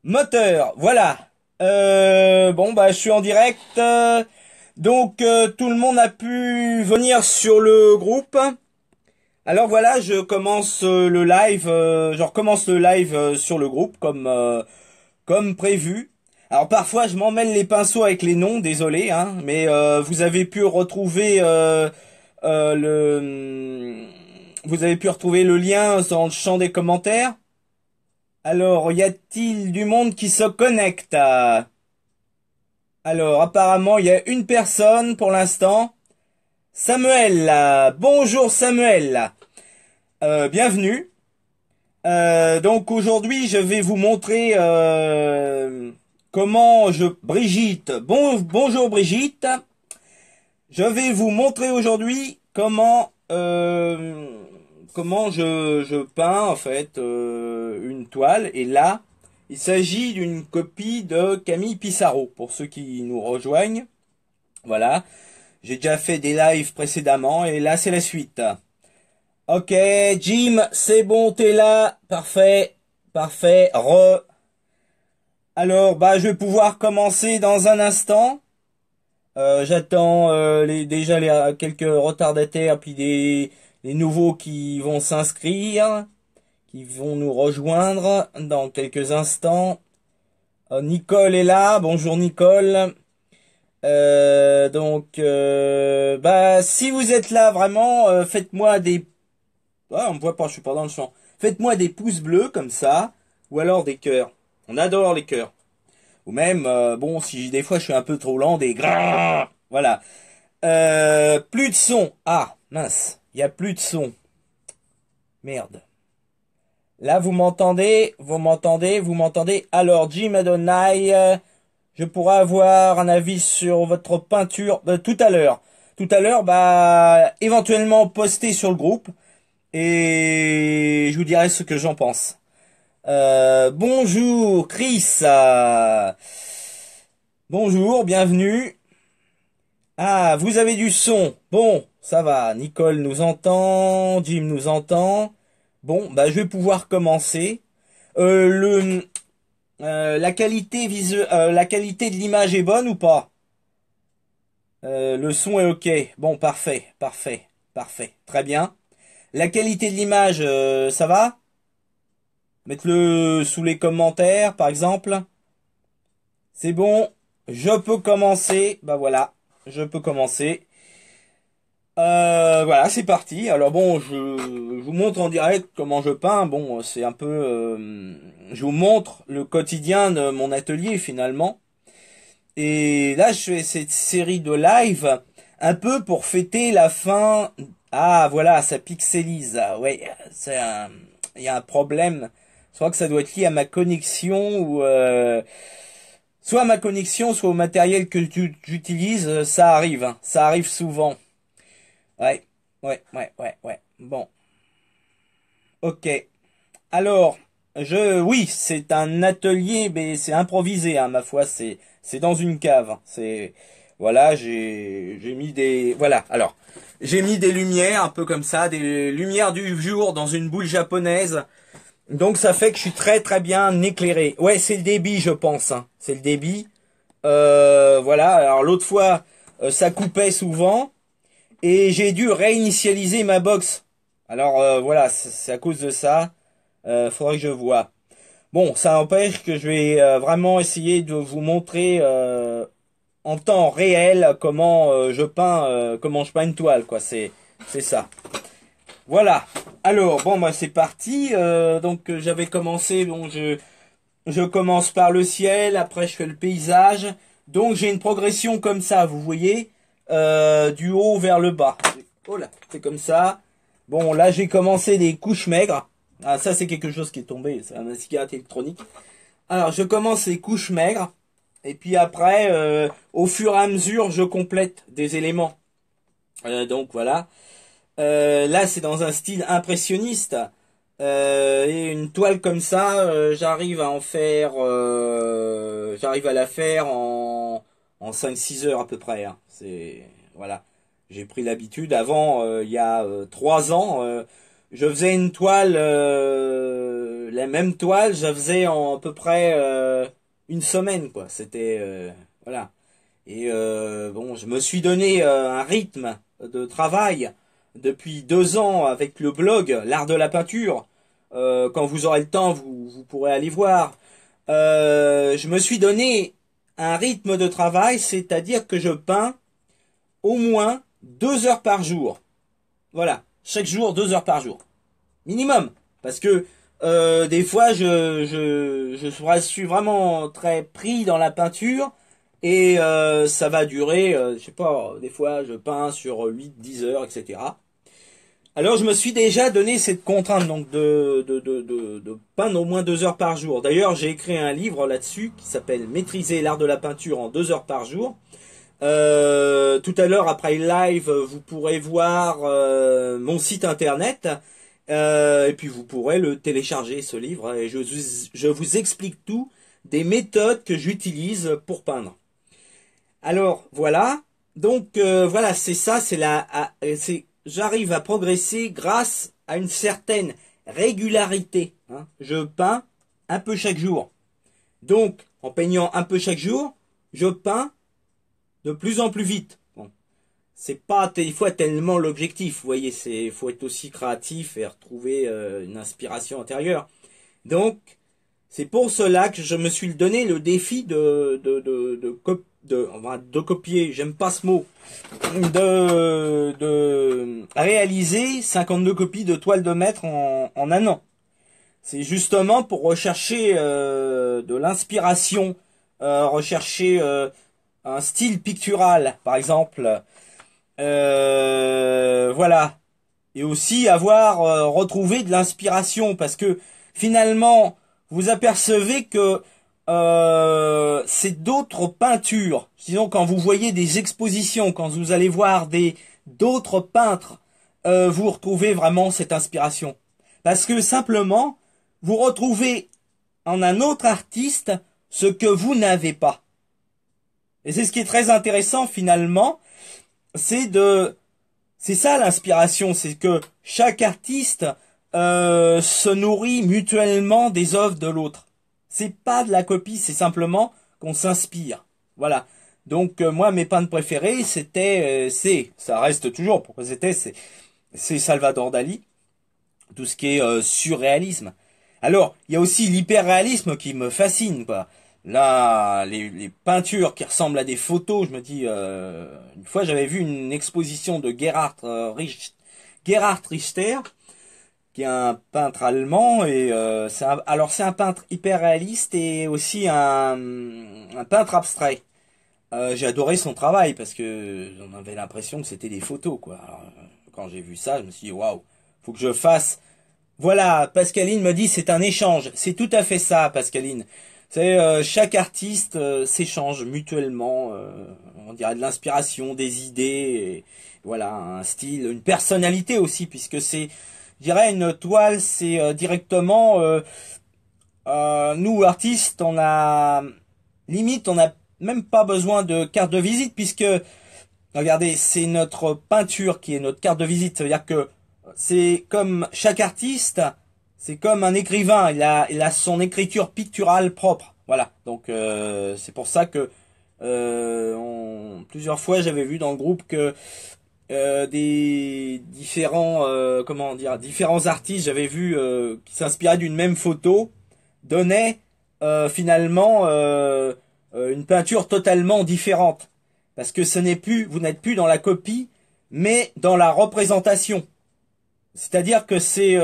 Moteur, voilà. Bon bah je suis en direct. Tout le monde a pu venir sur le groupe. Alors voilà, je commence le live. Je recommence le live sur le groupe comme prévu. Alors parfois je m'emmêle les pinceaux avec les noms, désolé, hein, mais vous avez pu retrouver vous avez pu retrouver le lien dans le champ des commentaires. Alors, y a-t-il du monde qui se connecte? Alors, apparemment, il y a une personne pour l'instant. Samuel, bonjour Samuel. Bienvenue. Donc aujourd'hui, je vais vous montrer Brigitte. Bonjour Brigitte. Je vais vous montrer aujourd'hui comment je peins en fait une toile. Et là, il s'agit d'une copie de Camille Pissarro pour ceux qui nous rejoignent. Voilà, j'ai déjà fait des lives précédemment et là c'est la suite. Ok, Jim, c'est bon, t'es là, parfait, parfait. Alors, bah, je vais pouvoir commencer dans un instant. J'attends quelques retardataires puis les nouveaux qui vont s'inscrire, qui vont nous rejoindre dans quelques instants. Nicole est là. Bonjour Nicole. Bah si vous êtes là vraiment, faites-moi des. Ah, on me voit pas, je suis pas dans le champ. Faites-moi des pouces bleus comme ça, ou alors des cœurs. On adore les cœurs. Ou même, bon, si des fois je suis un peu trop lent, des grains. Voilà. Plus de son. Ah, mince. Il y a plus de son. Merde. Là, vous m'entendez? Vous m'entendez? Vous m'entendez? Alors, Jim Adonai, je pourrais avoir un avis sur votre peinture tout à l'heure. Tout à l'heure, bah, éventuellement poster sur le groupe et je vous dirai ce que j'en pense. Bonjour, Chris. Bonjour, bienvenue. Ah, vous avez du son. Bon, ça va. Nicole nous entend, Jim nous entend. Bon, bah je vais pouvoir commencer. La qualité de l'image est bonne ou pas? Le son est ok. Bon, parfait, parfait, parfait. Très bien. La qualité de l'image, ça va? Mettez-le sous les commentaires, par exemple. C'est bon. Je peux commencer. Bah voilà, je peux commencer. Voilà, c'est parti. Alors bon, je vous montre en direct comment je peins. Bon, c'est un peu, je vous montre le quotidien de mon atelier finalement. Et là, je fais cette série de live un peu pour fêter la fin. Ah, voilà, ça pixelise. Ah, ouais, il y a un problème. Je crois que ça doit être lié à ma connexion ou soit à ma connexion, soit au matériel que j'utilise. Ça arrive, hein. Ça arrive souvent. Ouais, ouais. Bon, ok. Alors, oui, c'est un atelier, mais c'est improvisé, hein, ma foi. C'est dans une cave. Voilà, j'ai mis voilà. Alors, j'ai mis des lumières, un peu comme ça, des lumières du jour dans une boule japonaise. Donc, ça fait que je suis très très bien éclairé. Ouais, c'est le débit, je pense, hein. C'est le débit. Voilà. Alors, l'autre fois, ça coupait souvent. Et j'ai dû réinitialiser ma box. Alors voilà, c'est à cause de ça. Faudrait que je vois. Bon, ça n'empêche que je vais vraiment essayer de vous montrer en temps réel comment je peins une toile, quoi. C'est ça. Voilà. Alors bon, bah c'est parti. J'avais commencé. Bon, je commence par le ciel. Après je fais le paysage. Donc j'ai une progression comme ça, vous voyez, du haut vers le bas. Oh là, c'est comme ça. Bon, là j'ai commencé des couches maigres. Ah, ça c'est quelque chose qui est tombé, c'est un cigarette électronique. Alors je commence les couches maigres. Et puis après, au fur et à mesure, je complète des éléments. Donc voilà. Là c'est dans un style impressionniste. Et une toile comme ça, j'arrive à la faire en 5-6 heures à peu près, hein. Voilà. J'ai pris l'habitude. Avant, il y a 3 ans, je faisais une toile, la même toile, je faisais en à peu près une semaine, quoi. C'était voilà. Et bon, je me suis donné un rythme de travail depuis 2 ans avec le blog L'Art de la Peinture. Quand vous aurez le temps, vous pourrez aller voir. Je me suis donné un rythme de travail, c'est-à-dire que je peins au moins 2 heures par jour. Voilà, chaque jour 2 heures par jour, minimum. Parce que des fois, je suis vraiment très pris dans la peinture et ça va durer, je sais pas, des fois je peins sur 8, 10 heures, etc. Alors je me suis déjà donné cette contrainte donc de peindre au moins 2 heures par jour. D'ailleurs, j'ai écrit un livre là-dessus qui s'appelle Maîtriser l'art de la peinture en 2 heures par jour. Tout à l'heure, après le live, vous pourrez voir mon site internet et puis vous pourrez le télécharger, ce livre, et je vous explique tout, des méthodes que j'utilise pour peindre. Alors, voilà. Donc, voilà, c'est ça, j'arrive à progresser grâce à une certaine régularité, hein. Je peins un peu chaque jour. Donc, en peignant un peu chaque jour, je peins de plus en plus vite. Bon, c'est pas des fois tellement l'objectif, vous voyez, faut être aussi créatif et retrouver une inspiration intérieure. Donc, c'est pour cela que je me suis donné le défi de copier, j'aime pas ce mot, de réaliser 52 copies de toile de maître en un an. C'est justement pour rechercher de l'inspiration, rechercher un style pictural, par exemple. Voilà. Et aussi avoir retrouvé de l'inspiration, parce que finalement, vous apercevez que c'est d'autres peintures. Disons, quand vous voyez des expositions, quand vous allez voir d'autres peintres, vous retrouvez vraiment cette inspiration. Parce que simplement, vous retrouvez en un autre artiste ce que vous n'avez pas. Et c'est ce qui est très intéressant finalement, c'est ça l'inspiration, c'est que chaque artiste se nourrit mutuellement des œuvres de l'autre. C'est pas de la copie, c'est simplement qu'on s'inspire. Voilà. Donc moi mes peintres préférés ça reste toujours pourquoi c'est Salvador Dali, tout ce qui est surréalisme. Alors il y a aussi l'hyperréalisme qui me fascine, quoi. Là, les peintures qui ressemblent à des photos, je me dis, une fois j'avais vu une exposition de Gerhard Richter, qui est un peintre allemand, et c'est un peintre hyper réaliste et aussi un peintre abstrait. J'ai adoré son travail parce que j'en avais l'impression que c'était des photos, quoi. Alors, quand j'ai vu ça, je me suis dit, waouh, faut que je fasse. Voilà, Pascaline me dit c'est un échange. C'est tout à fait ça, Pascaline. C'est chaque artiste s'échange mutuellement, on dirait de l'inspiration, des idées, et voilà, un style, une personnalité aussi, puisque je dirais une toile, c'est directement nous artistes, on n'a même pas besoin de carte de visite, puisque regardez, c'est notre peinture qui est notre carte de visite. Ça veut dire que c'est comme chaque artiste, c'est comme un écrivain. Il a son écriture picturale propre. Voilà. Donc c'est pour ça que plusieurs fois j'avais vu dans le groupe que des différents artistes, j'avais vu qui s'inspiraient d'une même photo, donnaient finalement une peinture totalement différente. Parce que vous n'êtes plus dans la copie, mais dans la représentation. C'est-à-dire que c'est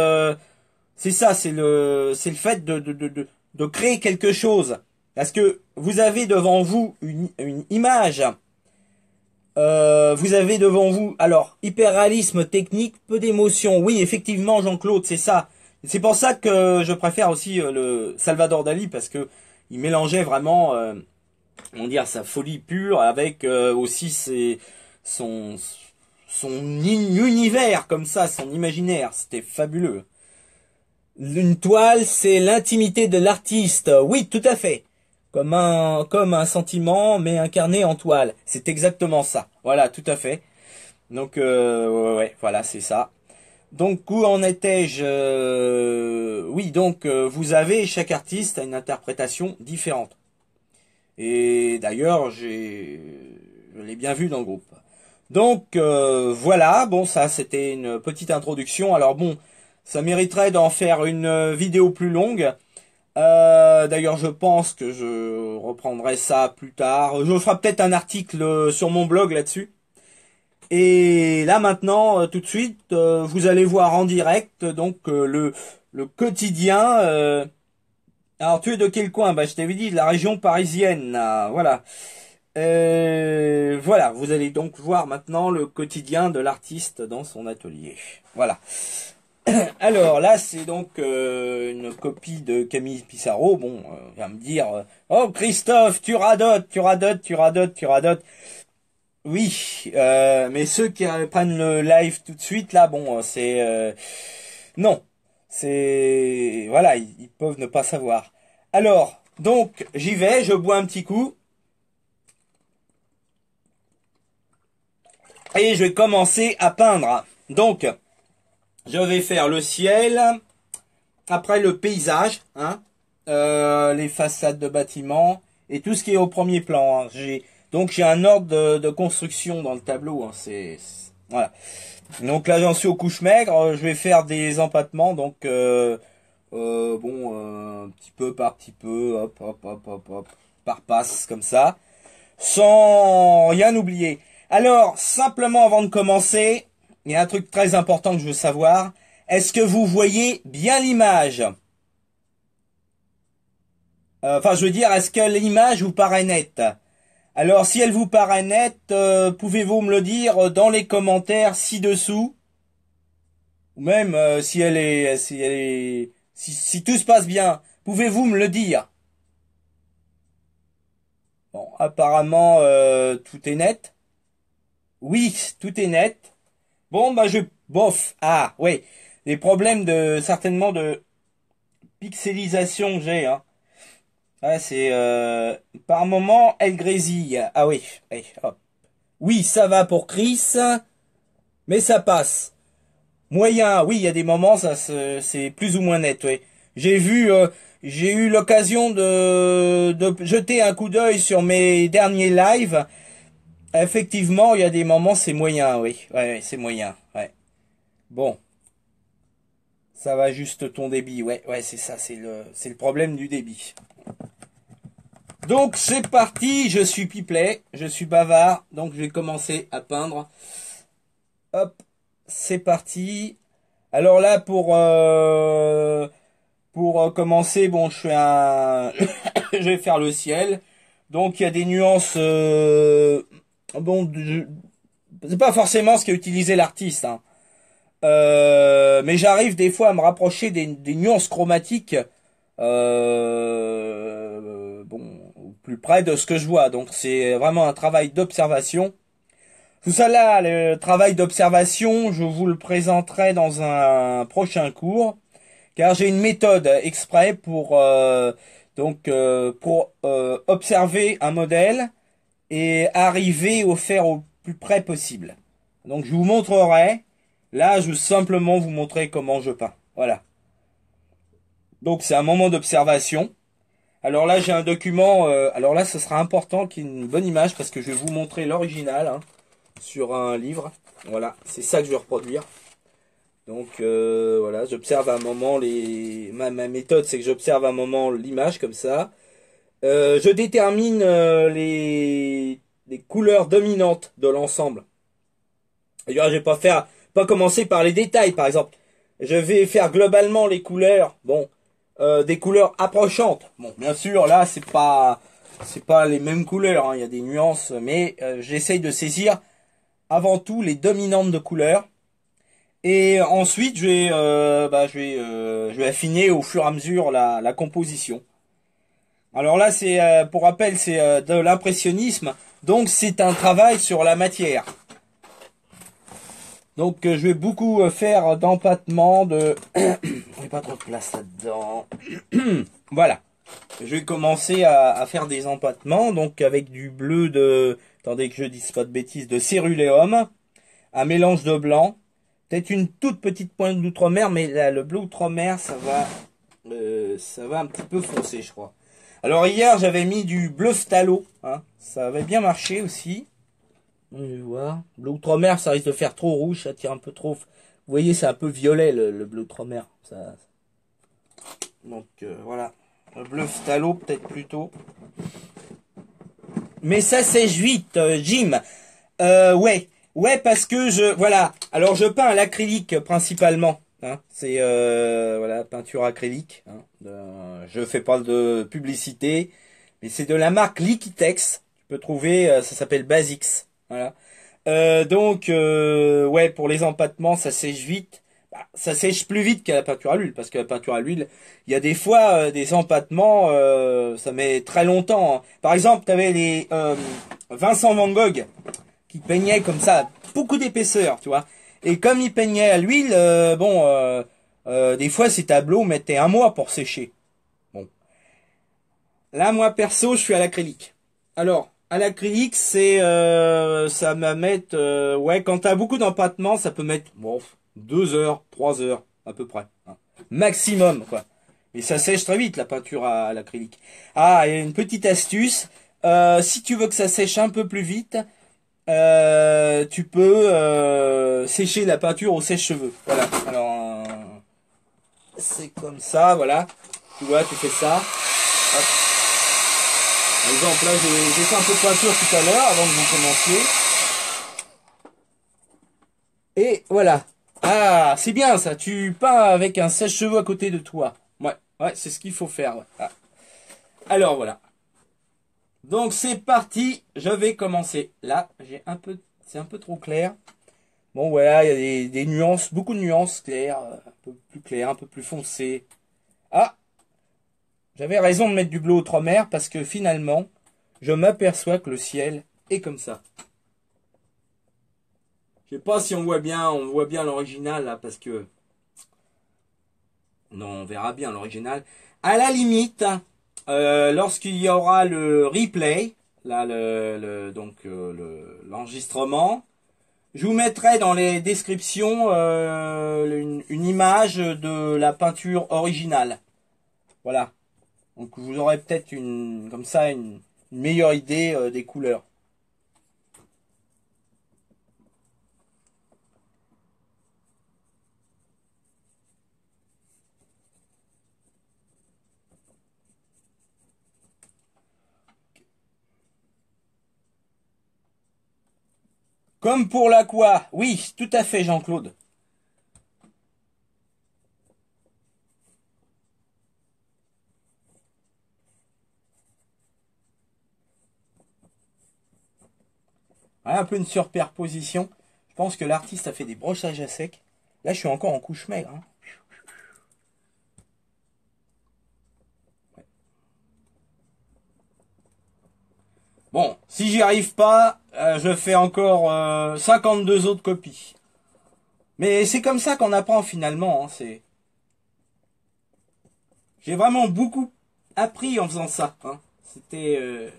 ça, c'est le fait de créer quelque chose. Parce que vous avez devant vous une image. Vous avez devant vous, alors, hyper-réalisme technique, peu d'émotion. Oui, effectivement, Jean-Claude, c'est ça. C'est pour ça que je préfère aussi le Salvador Dali, parce que il mélangeait vraiment on dire sa folie pure avec aussi son univers comme ça, son imaginaire, c'était fabuleux. Une toile, c'est l'intimité de l'artiste. Oui, tout à fait. Comme un sentiment, mais incarné en toile. C'est exactement ça. Voilà, tout à fait. Donc, ouais, voilà, c'est ça. Donc où en étais-je? Oui, donc vous avez, chaque artiste a une interprétation différente. Et d'ailleurs, je l'ai bien vu dans le groupe. Donc voilà, bon ça c'était une petite introduction. Alors bon, ça mériterait d'en faire une vidéo plus longue. D'ailleurs, je pense que je reprendrai ça plus tard. Je ferai peut-être un article sur mon blog là-dessus. Et là maintenant, tout de suite, vous allez voir en direct donc le quotidien. Alors tu es de quel coin? Bah je t'avais dit de la région parisienne. Voilà. Voilà, vous allez donc voir maintenant le quotidien de l'artiste dans son atelier. Voilà. Alors là, c'est donc une copie de Camille Pissarro. Bon, il va me dire, oh Christophe, tu radotes, tu radotes, tu radotes, tu radotes. Oui, mais ceux qui prennent le live tout de suite, là, bon, c'est... non, c'est... Voilà, ils peuvent ne pas savoir. Alors, donc, j'y vais, je bois un petit coup. Et je vais commencer à peindre. Donc, je vais faire le ciel, après le paysage, hein, les façades de bâtiments, et tout ce qui est au premier plan. Hein. Donc j'ai un ordre de construction dans le tableau. Hein, voilà. Donc là j'en suis aux couches maigres. Je vais faire des empattements. Donc bon, petit peu par petit peu, hop, hop, hop, hop, hop, par passe comme ça, sans rien oublier. Alors simplement avant de commencer, il y a un truc très important que je veux savoir. Est-ce que vous voyez bien l'image? Enfin, je veux dire, est-ce que l'image vous paraît nette? Alors, si elle vous paraît nette, pouvez-vous me le dire dans les commentaires ci-dessous? Ou même si tout se passe bien, pouvez-vous me le dire? Bon, apparemment, tout est net. Oui, tout est net. Bon, bah bof. Ah, oui. Des problèmes certainement de pixelisation que j'ai, hein. Ouais, c'est par moment elle grésille. Ah oui, oui, hop. Oui, ça va pour Chris, mais ça passe. Moyen, oui, il y a des moments c'est plus ou moins net, oui. J'ai eu l'occasion de jeter un coup d'œil sur mes derniers lives. Effectivement, il y a des moments c'est moyen, oui. Ouais, ouais, c'est moyen, ouais. Bon, ça va juste ton débit, ouais, ouais, c'est ça, c'est le problème du débit. Donc c'est parti, je suis piplet, je suis bavard, donc je vais commencer à peindre. Hop, c'est parti. Alors là pour commencer, bon je fais je vais faire le ciel. Donc il y a des nuances bon c'est pas forcément ce qu'a utilisé l'artiste, hein. Mais j'arrive des fois à me rapprocher des nuances chromatiques bon, plus près de ce que je vois. Donc c'est vraiment un travail d'observation. Tout ça là, le travail d'observation, je vous le présenterai dans un prochain cours, car j'ai une méthode exprès pour observer un modèle et arriver au faire au plus près possible. Donc je vous montrerai. Là, je veux simplement vous montrer comment je peins. Voilà. Donc c'est un moment d'observation. Alors là, j'ai un document. Alors là, ce sera important qu'il y ait une bonne image parce que je vais vous montrer l'original, hein, sur un livre. Voilà, c'est ça que je vais reproduire. Donc voilà, j'observe un moment ma méthode, c'est que j'observe un moment l'image comme ça. Je détermine les couleurs dominantes de l'ensemble. D'ailleurs, je vais pas commencer par les détails, par exemple. Je vais faire globalement les couleurs. Bon. Des couleurs approchantes. Bon, bien sûr, là, c'est pas les mêmes couleurs, hein, il y a des nuances, mais j'essaye de saisir avant tout les dominantes de couleurs. Et ensuite, je vais affiner au fur et à mesure la composition. Alors là, c'est pour rappel, c'est de l'impressionnisme, donc c'est un travail sur la matière. Donc je vais beaucoup faire d'empattement j'ai pas trop de place là-dedans. Voilà. Je vais commencer à faire des empattements, donc avec du bleu attendez que je dise pas de bêtises, de céruléum, un mélange de blanc, Peut-être une toute petite pointe d'outre-mer, mais là, le bleu outre-mer, ça va un petit peu foncer, je crois. Alors hier, j'avais mis du bleu phthalo, hein. Ça avait bien marché aussi. Je vais voir. Bleu outre-mer, ça risque de faire trop rouge, ça tire un peu trop. Vous voyez, c'est un peu violet le bleu outre-mer. Donc voilà. Le bleu phthalo, peut-être plutôt. Mais ça sèche vite, Jim. Ouais. Ouais, parce que voilà. Alors je peins à l'acrylique principalement. Hein. C'est voilà, peinture acrylique. Hein. Je fais pas de publicité, mais c'est de la marque Liquitex. Tu peux trouver, ça s'appelle Basics. Voilà. Ouais, pour les empattements, ça sèche vite. Bah, ça sèche plus vite qu'à la peinture à l'huile, parce que la peinture à l'huile, il y a des fois des empattements, ça met très longtemps. Hein. Par exemple, tu avais les Vincent Van Gogh qui peignait comme ça, beaucoup d'épaisseur, tu vois. Et comme il peignait à l'huile, des fois ces tableaux mettaient un mois pour sécher. Bon, là, moi perso, je suis à l'acrylique. Alors, à l'acrylique, ça va mettre, ouais, quand t'as beaucoup d'empattement, ça peut mettre, bon, 2 heures, 3 heures, à peu près, hein. Maximum, quoi. Et ça sèche très vite, la peinture à l'acrylique. Ah, et une petite astuce, si tu veux que ça sèche un peu plus vite, tu peux sécher la peinture au sèche-cheveux. Voilà. Alors, c'est comme ça, voilà. Tu vois, tu fais ça. Hop. Par exemple, là, j'ai fait un peu de peinture tout à l'heure, avant que vous commenciez. Et voilà. Ah, c'est bien ça. Tu peins avec un sèche-cheveux à côté de toi. Ouais, ouais, c'est ce qu'il faut faire. Ouais. Ah. Alors voilà. Donc c'est parti. Je vais commencer. Là, c'est un peu trop clair. Bon, voilà, il y a des nuances, beaucoup de nuances claires, un peu plus claires, un peu plus foncées. Ah, j'avais raison de mettre du bleu outre-mer parce que finalement, je m'aperçois que le ciel est comme ça. Je sais pas si on voit bien l'original là, parce que non, on verra bien l'original. À la limite, lorsqu'il y aura le replay, là l'enregistrement, je vous mettrai dans les descriptions une image de la peinture originale. Voilà. Donc vous aurez peut-être comme ça une meilleure idée des couleurs. Comme pour l'aqua, oui, tout à fait, Jean-Claude. Ouais, un peu une superposition. Je pense que l'artiste a fait des brossages à sec. Là, je suis encore en couche maigre. Hein. Bon, si j'y arrive pas, je fais encore 52 autres copies. Mais c'est comme ça qu'on apprend finalement. Hein, j'ai vraiment beaucoup appris en faisant ça. Hein. C'était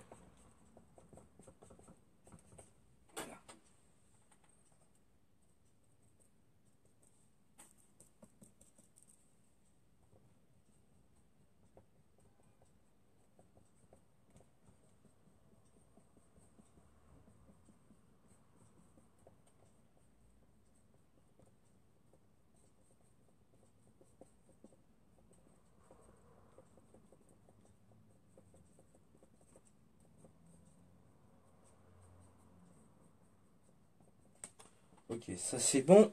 ok, ça c'est bon.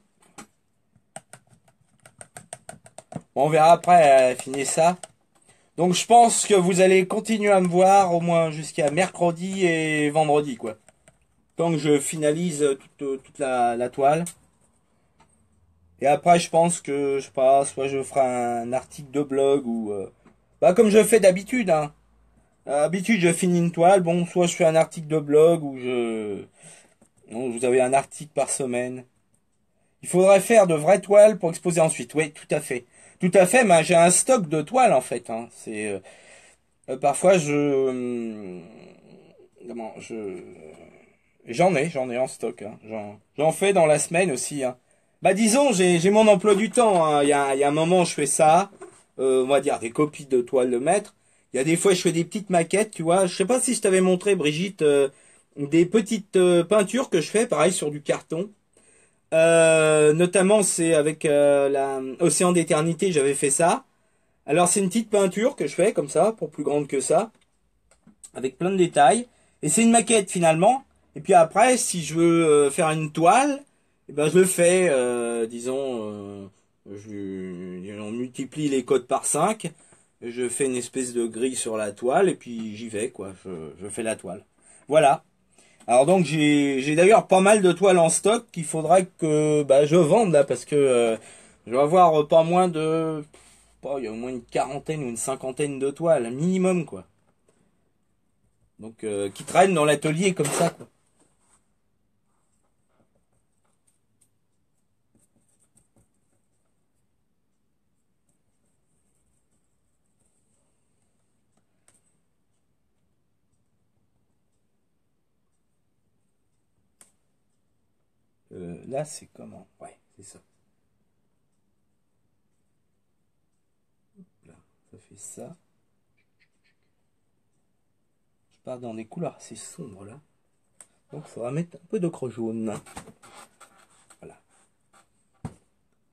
Bon, on verra après finir ça. Donc je pense que vous allez continuer à me voir au moins jusqu'à mercredi et vendredi, quoi. Tant que je finalise toute la toile. Et après, je pense que, je sais pas, soit je ferai un article de blog ou... bah comme je fais d'habitude, hein. D'habitude, je finis une toile. Bon, soit je fais un article de blog ou je... Non, vous avez un article par semaine. Il faudrait faire de vraies toiles pour exposer ensuite. Oui, tout à fait. Tout à fait, mais j'ai un stock de toiles en fait. Hein. Parfois comment j'en ai en stock. Hein. J'en fais dans la semaine aussi. Hein. Bah disons, j'ai mon emploi du temps, hein. Il y a un moment, je fais ça. On va dire des copies de toiles de maître. Il y a des fois, je fais des petites maquettes, tu vois. Je sais pas si je t'avais montré, Brigitte, des petites peintures que je fais, pareil, sur du carton. Notamment, c'est avec la Océan d'éternité, j'avais fait ça. Alors, c'est une petite peinture que je fais comme ça, pour plus grande que ça, avec plein de détails. Et c'est une maquette finalement. Et puis après, si je veux faire une toile, eh ben je le fais, disons, on multiplie les codes par 5. Je fais une espèce de grille sur la toile et puis j'y vais, quoi. Je fais la toile. Voilà. Alors donc j'ai d'ailleurs pas mal de toiles en stock qu'il faudrait que bah, je vende là parce que je vais avoir pas moins de, il y a au moins une quarantaine ou une cinquantaine de toiles minimum, quoi. Donc qui traînent dans l'atelier comme ça, quoi. Là c'est comment? Ouais, c'est ça. Là, ça fait ça. Je pars dans des couleurs assez sombres là. Donc il faudra mettre un peu d'ocre jaune. Voilà.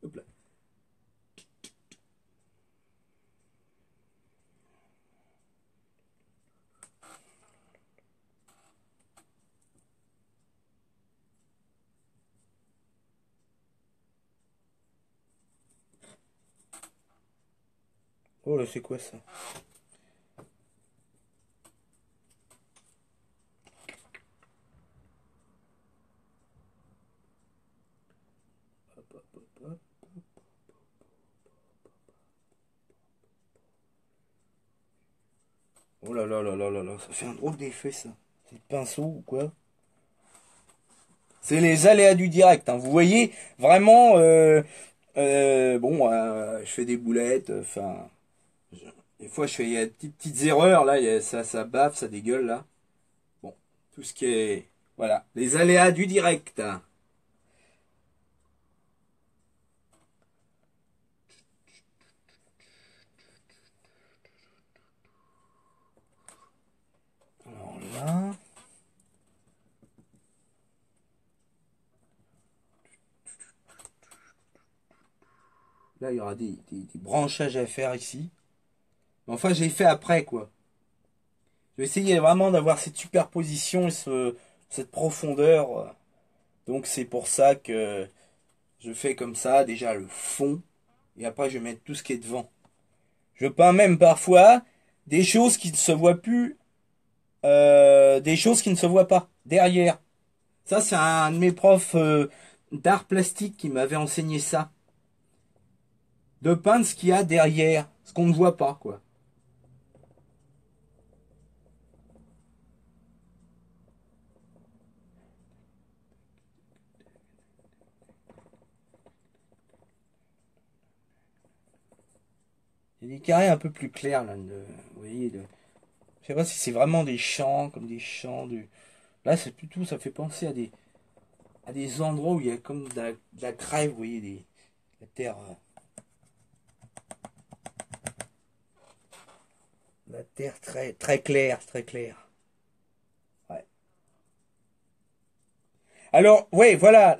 Hop là. Oh là, c'est quoi ça? Hop, hop, hop, hop. Oh là là là là là là, ça fait un drôle d'effet ça. C'est le pinceau ou quoi? C'est les aléas du direct, hein. Vous voyez, vraiment, bon, je fais des boulettes, enfin, des fois je fais il y a des petites erreurs, là, ça baffe, ça dégueule, là. Bon, tout ce qui est, voilà, les aléas du direct, hein. Alors là, il y aura des branchages à faire ici. Mais enfin, j'ai fait après, quoi. Je vais essayer vraiment d'avoir cette superposition et cette profondeur. Donc c'est pour ça que je fais comme ça, déjà le fond, et après je vais mettre tout ce qui est devant. Je peins même parfois des choses qui ne se voient plus, des choses qui ne se voient pas derrière. Ça, c'est un de mes profs d'art plastique qui m'avait enseigné ça. De peindre ce qu'il y a derrière, ce qu'on ne voit pas, quoi. Il y a des carrés un peu plus clairs, là. Vous voyez, je sais pas si c'est vraiment des champs, comme des champs de... Là, c'est plutôt, ça fait penser à des endroits où il y a comme de la grève, vous voyez, la terre, la terre très, très claire, très claire. Ouais. Alors, ouais, voilà,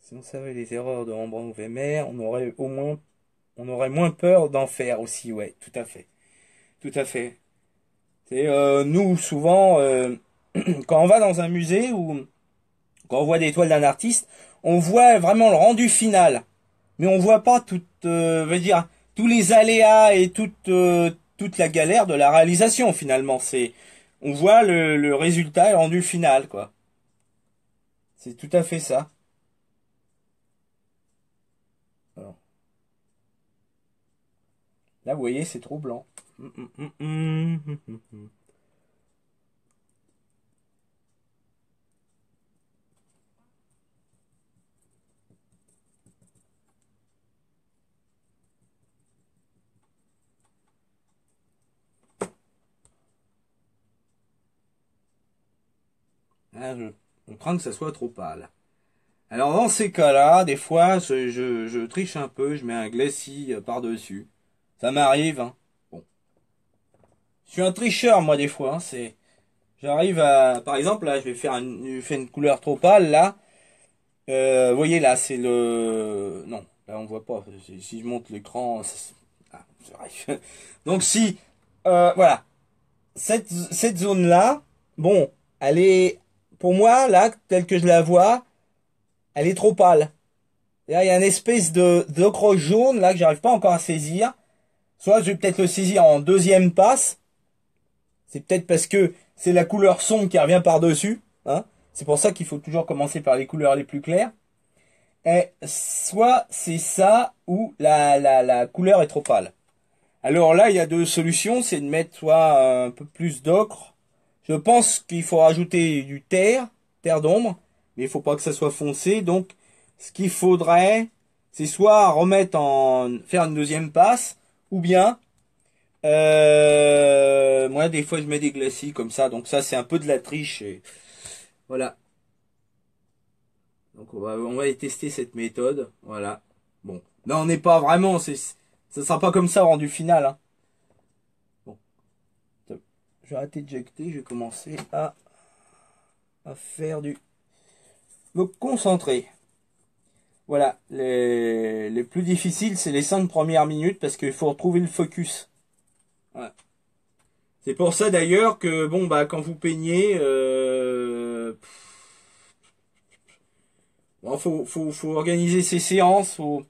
si on savait les erreurs de Rembrandt ou Vermeer, on aurait moins peur d'en faire aussi, ouais, tout à fait, tout à fait. C'est nous souvent, quand on va dans un musée ou quand on voit des toiles d'un artiste, on voit vraiment le rendu final, mais on voit pas veut dire, tous les aléas et toute la galère de la réalisation finalement. On voit le résultat et le rendu final, quoi. C'est tout à fait ça. Alors, là, vous voyez, c'est trop blanc. Là, je crains que ça soit trop pâle. Alors dans ces cas-là, des fois, je triche un peu, je mets un glacis par-dessus. Ça m'arrive, hein. Bon. Je suis un tricheur, moi, des fois, hein. J'arrive à... Par exemple, là, je fais une couleur trop pâle, là. Vous voyez, là, c'est le... Non, là, on voit pas. Si je monte l'écran... Ah, c'est vrai. Donc, si... voilà. Cette zone-là, bon, elle est... Pour moi, là, telle que je la vois, elle est trop pâle. Là, il y a une espèce d'ocre jaune, là, que j'arrive pas encore à saisir. Soit je vais peut-être le saisir en deuxième passe. C'est peut-être parce que c'est la couleur sombre qui revient par-dessus, hein. C'est pour ça qu'il faut toujours commencer par les couleurs les plus claires. Et soit c'est ça, ou la couleur est trop pâle. Alors là, il y a deux solutions, c'est de mettre soit un peu plus d'ocre. Je pense qu'il faut rajouter du terre d'ombre, mais il faut pas que ça soit foncé. Donc, ce qu'il faudrait, c'est soit faire une deuxième passe, ou bien, moi des fois je mets des glacis comme ça. Donc ça, c'est un peu de la triche. Et voilà. Donc on va tester cette méthode. Voilà. Bon, là on n'est pas vraiment, ça sera pas comme ça au rendu final, hein. Bon, top. Je vais arrêter de jecter, je vais commencer à faire me concentrer. Voilà, les plus difficiles, c'est les 5 premières minutes parce qu'il faut retrouver le focus. Voilà. C'est pour ça d'ailleurs que bon bah quand vous peignez, bon, faut organiser ses séances, faut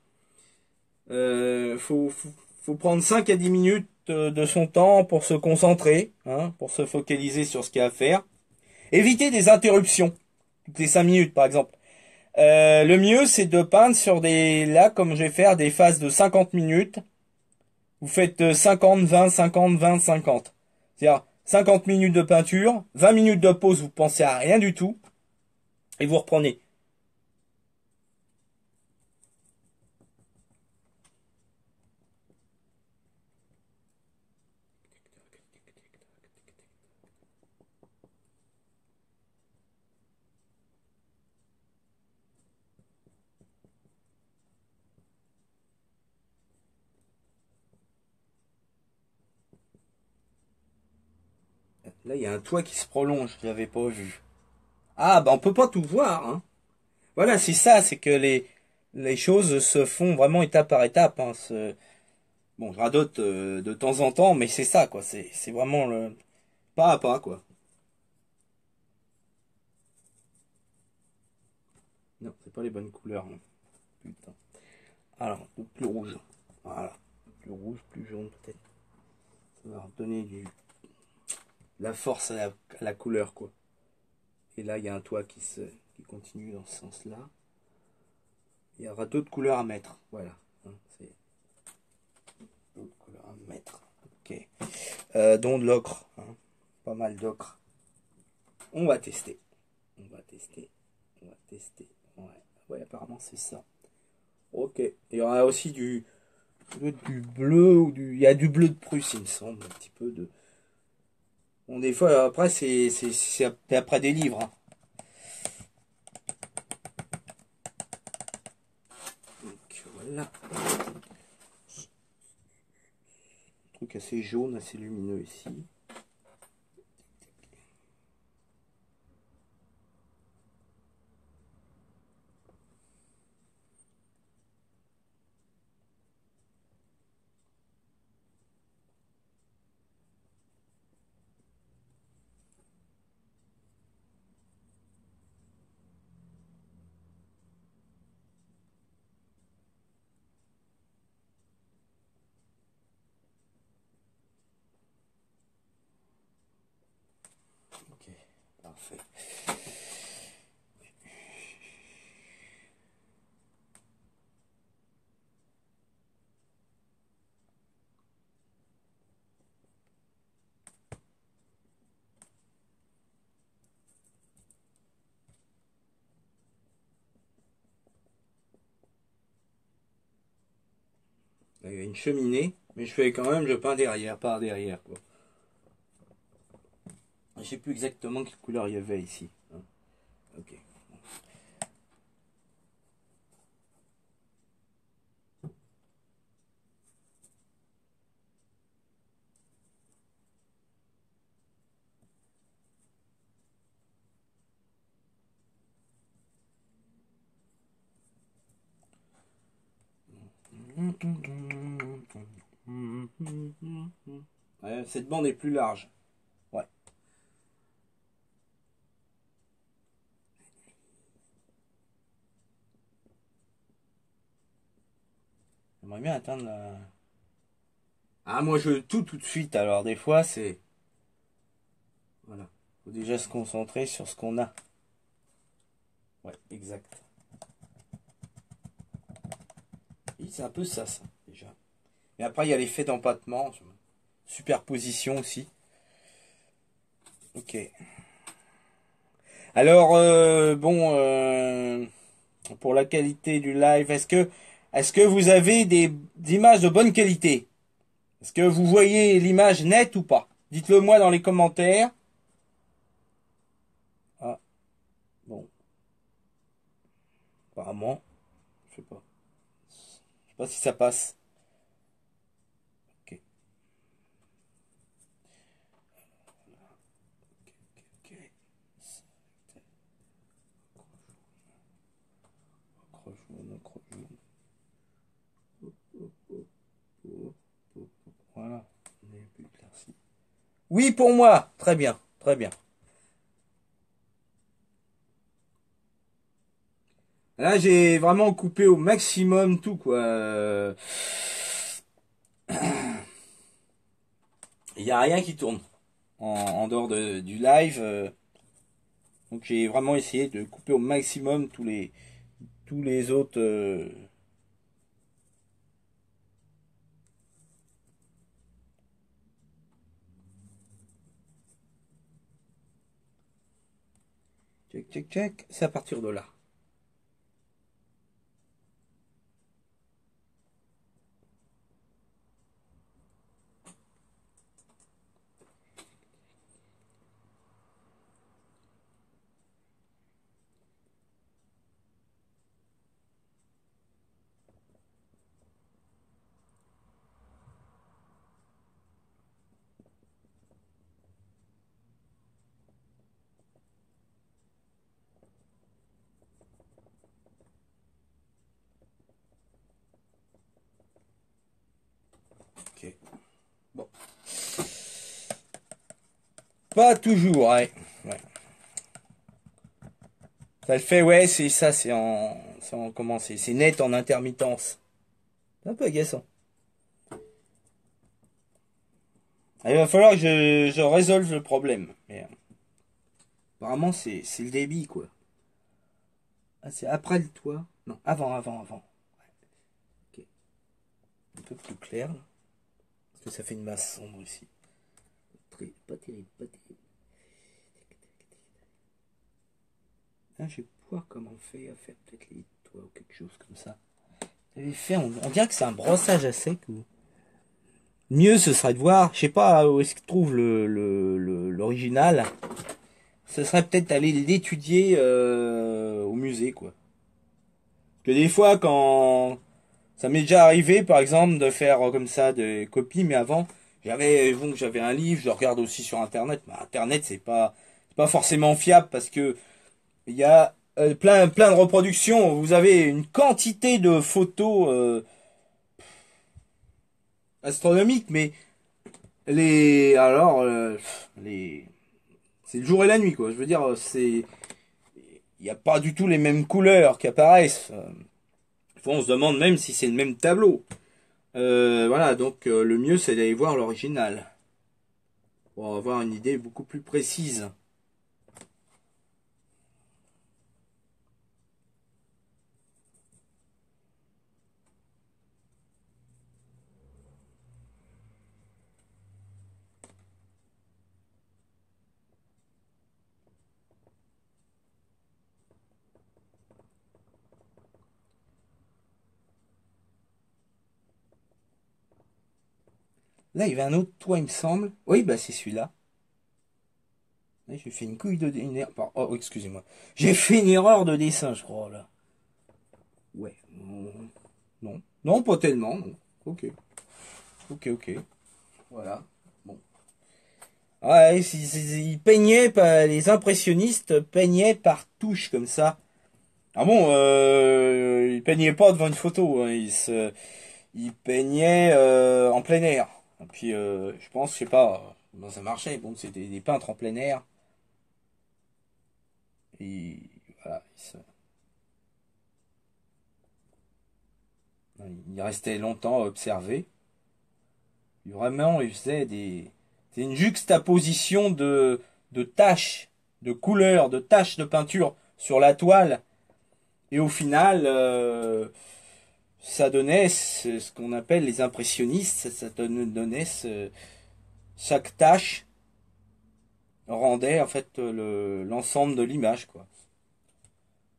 prendre 5 à 10 minutes de son temps pour se concentrer, hein, pour se focaliser sur ce qu'il y a à faire. Éviter des interruptions, toutes les 5 minutes par exemple. Le mieux, c'est de peindre sur là, comme je vais faire, des phases de 50 minutes. Vous faites 50, 20, 50, 20, 50. C'est-à-dire 50 minutes de peinture, 20 minutes de pause, vous pensez à rien du tout, et vous reprenez. Là, il y a un toit qui se prolonge, je l'avais pas vu. Ah, bah on peut pas tout voir, hein. Voilà, c'est ça, c'est que les choses se font vraiment étape par étape, hein. Bon, je radote de temps en temps, mais c'est ça, quoi. C'est vraiment le pas à pas, quoi. Non, c'est pas les bonnes couleurs, hein. Putain. Alors, plus rouge. Voilà. Plus rouge, plus jaune, peut-être. Ça va redonner la force à la couleur, quoi. Et là, il y a un toit qui continue dans ce sens-là. Il y aura d'autres couleurs à mettre. Voilà. Hein, c'est d'autres couleurs à mettre. Ok. Dont de l'ocre. Hein. Pas mal d'ocre. On va tester. On va tester. On va tester. Ouais. Ouais, apparemment, c'est ça. Ok. Il y aura aussi du bleu ou il y a du bleu de Prusse, il me semble. Un petit peu de. Bon, des fois, après, c'est après des livres, hein. Donc, voilà. Truc assez jaune, assez lumineux ici. Ok, parfait. Là, il y a une cheminée, mais je fais quand même, je peins derrière, par derrière, quoi. Je sais plus exactement quelle couleur il y avait ici, hein. Ok. Ouais, cette bande est plus large. Ouais. J'aimerais bien atteindre la... Ah, moi je tout de suite, alors des fois c'est... Voilà. Faut déjà se concentrer sur ce qu'on a. Ouais, exact. Et c'est un peu ça, déjà. Et après, il y a l'effet d'empattement, superposition aussi. Ok. Alors, bon, pour la qualité du live, est-ce que vous avez des images de bonne qualité? Est-ce que vous voyez l'image nette ou pas? Dites-le moi dans les commentaires. Ah, bon, apparemment, je sais pas. Je sais pas si ça passe. Ok, ok, ok. Accroche jaune, accroche jaune. Hop, hop, hop, hop, hop, hop. Voilà. On est plus éclairci. Oui, pour moi. Très bien, très bien. Là, j'ai vraiment coupé au maximum tout, quoi. Il n'y a rien qui tourne en dehors du live. Donc, j'ai vraiment essayé de couper au maximum tous les autres. Check, check, check. C'est à partir de là. Ok. Bon. Pas toujours, ouais. Ouais. Ça le fait, ouais, c'est ça, comment c'est net en intermittence. C'est un peu agaçant. Il va falloir que je résolve le problème. Mais apparemment, c'est le débit, quoi. Ah, c'est après le toit? Non, avant, avant, avant. Ok. Un peu plus clair, là. Parce que ça fait une masse sombre ici. Pas terrible, pas terrible. Ah, je vais voir comment on fait à faire peut-être les toits ou quelque chose comme ça. J'avais fait, on dirait que c'est un brossage à sec ou... Mieux, ce serait de voir, je sais pas où est-ce qu'il trouve l'original. Ce serait peut-être aller l'étudier au musée, quoi. Parce que des fois, quand ça m'est déjà arrivé, par exemple, de faire comme ça des copies, mais avant, j'avais un livre, je regarde aussi sur Internet. Mais Internet, c'est pas forcément fiable parce que il y a plein de reproductions. Vous avez une quantité de photos astronomiques, mais les c'est le jour et la nuit, quoi. Je veux dire, il n'y a pas du tout les mêmes couleurs qui apparaissent. Des fois, on se demande même si c'est le même tableau. Voilà, donc le mieux c'est d'aller voir l'original pour avoir une idée beaucoup plus précise. Là, il y avait un autre toit, il me semble. Oui, bah c'est celui-là. J'ai fait une couille de... Oh, excusez-moi. J'ai fait une erreur de dessin, je crois, là. Ouais. Non. Non, pas tellement, non. Ok. Ok, ok. Voilà. Bon. Ouais, ils peignaient, les impressionnistes peignaient par touche, comme ça. Ah bon, ils peignaient pas devant une photo, hein. Ils peignaient en plein air. Et puis, je pense, je sais pas, bon, ça marchait. Bon, c'était des peintres en plein air. Et voilà, ils restaient longtemps à observer. Vraiment, ils faisaient des... C'est une juxtaposition de taches, de couleurs, de taches de peinture sur la toile. Et au final, ça donnait ce qu'on appelle les impressionnistes. Ça donnait chaque tâche rendait en fait l'ensemble de l'image, quoi.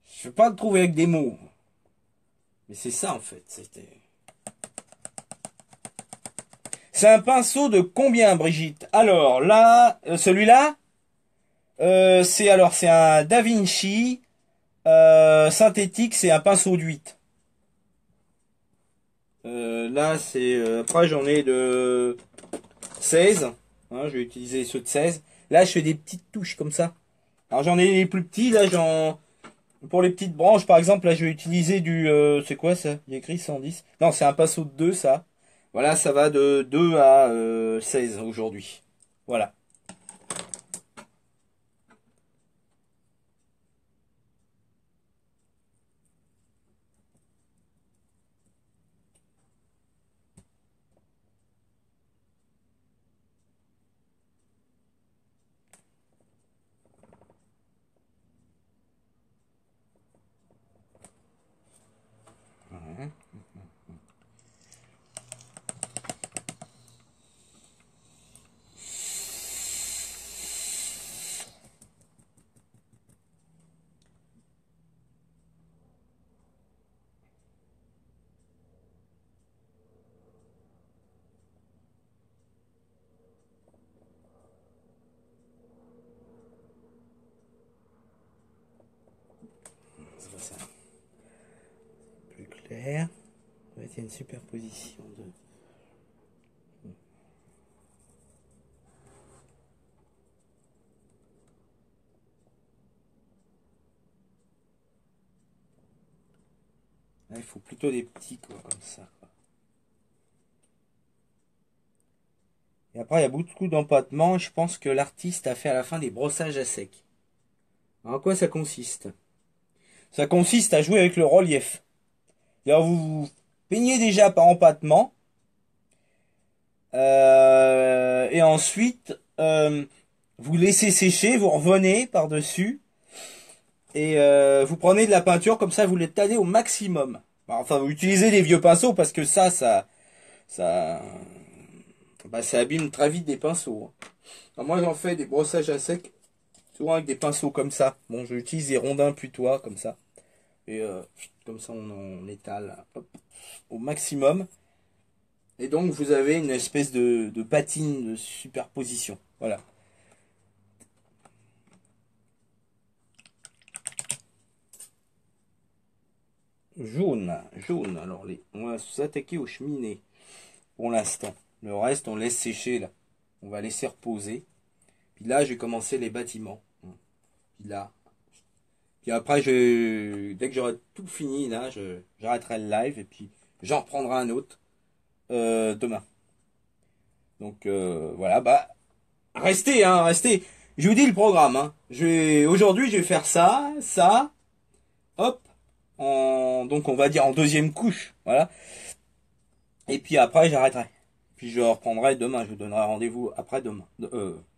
Je vais pas le trouver avec des mots, mais c'est ça en fait. C'est un pinceau de combien, Brigitte? Alors là, celui-là, c'est un Da Vinci synthétique, c'est un pinceau d'8. Là, après j'en ai de 16. Hein, je vais utiliser ceux de 16. Là, je fais des petites touches comme ça. Alors j'en ai les plus petits. Là, pour les petites branches, par exemple, là, je vais utiliser du... c'est quoi ça? Il y a écrit 110. Non, c'est un pinceau de 2, ça. Voilà, ça va de 2 à 16 aujourd'hui. Voilà. C'est pas ça. Plus clair. Ouais, il y a une superposition de... Là, il faut plutôt des petits, quoi, comme ça, quoi. Et après, il y a beaucoup d'empattements. Je pense que l'artiste a fait à la fin des brossages à sec. Alors, en quoi ça consiste? Ça consiste à jouer avec le relief. Alors, vous peignez déjà par empattement. Et ensuite, vous laissez sécher, vous revenez par-dessus. Et vous prenez de la peinture, comme ça, vous l'étalez au maximum. Enfin, vous utilisez des vieux pinceaux, parce que ça, bah, ça abîme très vite des pinceaux, hein. Alors, moi, j'en fais des brossages à sec, souvent avec des pinceaux comme ça. Bon, j'utilise des rondins putois, comme ça. Et comme ça, on étale, hop, au maximum. Et donc, vous avez une espèce de patine de superposition. Voilà. Jaune, jaune. Alors, on va s'attaquer aux cheminées pour l'instant. Le reste, on laisse sécher là. On va laisser reposer. Puis là, je vais commencer les bâtiments. Puis là. Puis après, dès que j'aurai tout fini, là, j'arrêterai le live et puis j'en reprendrai un autre demain. Donc voilà, bah restez, hein, restez. Je vous dis le programme, hein. Aujourd'hui, je vais faire ça, ça, hop, donc on va dire en deuxième couche, voilà. Et puis après, j'arrêterai. Puis je reprendrai demain. Je vous donnerai rendez-vous après demain.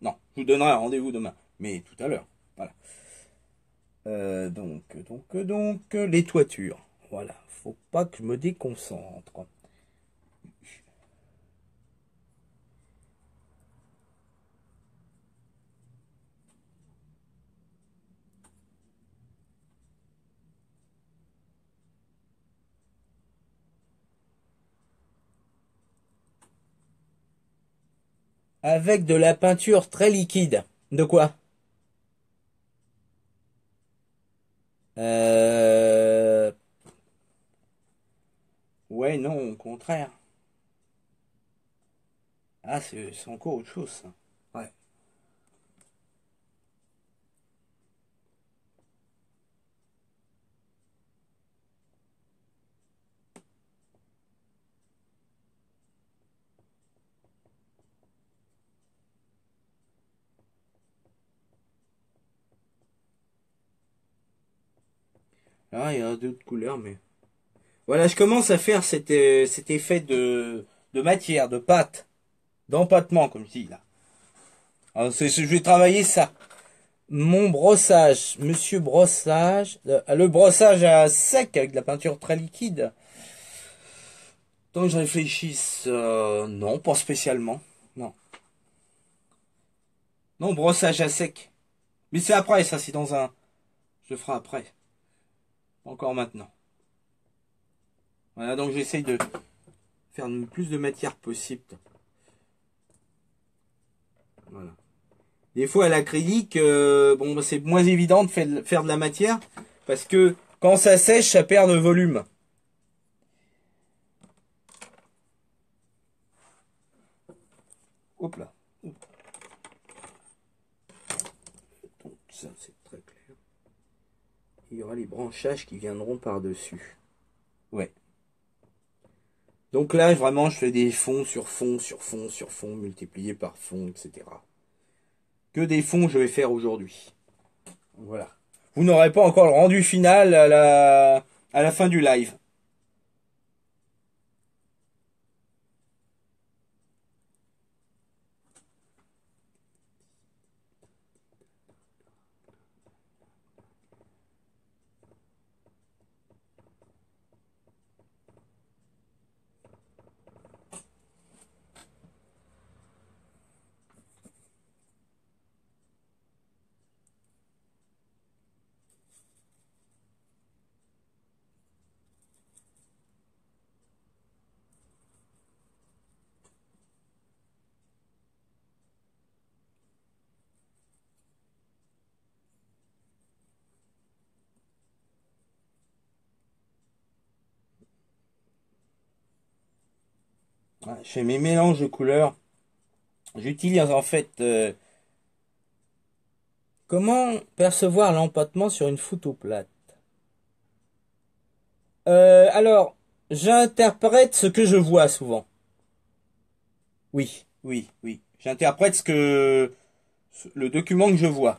Non, je vous donnerai rendez-vous demain, mais tout à l'heure. Voilà. Donc, les toitures. Voilà. Faut pas que je me déconcentre. Avec de la peinture très liquide. De quoi? Euh... Ouais, non, au contraire. Ah, c'est encore autre chose, ça. Ouais. Là, il y a d'autres couleurs, mais... Voilà, je commence à faire cet effet de matière, de pâte, d'empattement, comme je dis, là. Alors, je vais travailler ça. Mon brossage, monsieur brossage, le brossage à sec avec de la peinture très liquide. Tant que je réfléchisse, non, pas spécialement. Non. Non, brossage à sec. Mais c'est après, ça, c'est dans un... Je le ferai après. Pas encore maintenant. Voilà, donc j'essaye de faire le plus de matière possible. Voilà. Des fois, à l'acrylique, bon, bah, c'est moins évident de faire de la matière parce que quand ça sèche, ça perd de volume. Hop là. Donc, ça, c'est très clair. Il y aura les branchages qui viendront par-dessus. Ouais. Donc là, vraiment, je fais des fonds sur fonds sur fonds sur fonds multipliés par fonds, etc. Que des fonds je vais faire aujourd'hui. Voilà. Vous n'aurez pas encore le rendu final à la fin du live. Ouais, je fais mes mélanges de couleurs. J'utilise en fait comment percevoir l'empattement sur une photo plate. Alors, j'interprète ce que je vois souvent. Oui, oui, oui. J'interprète le document que je vois.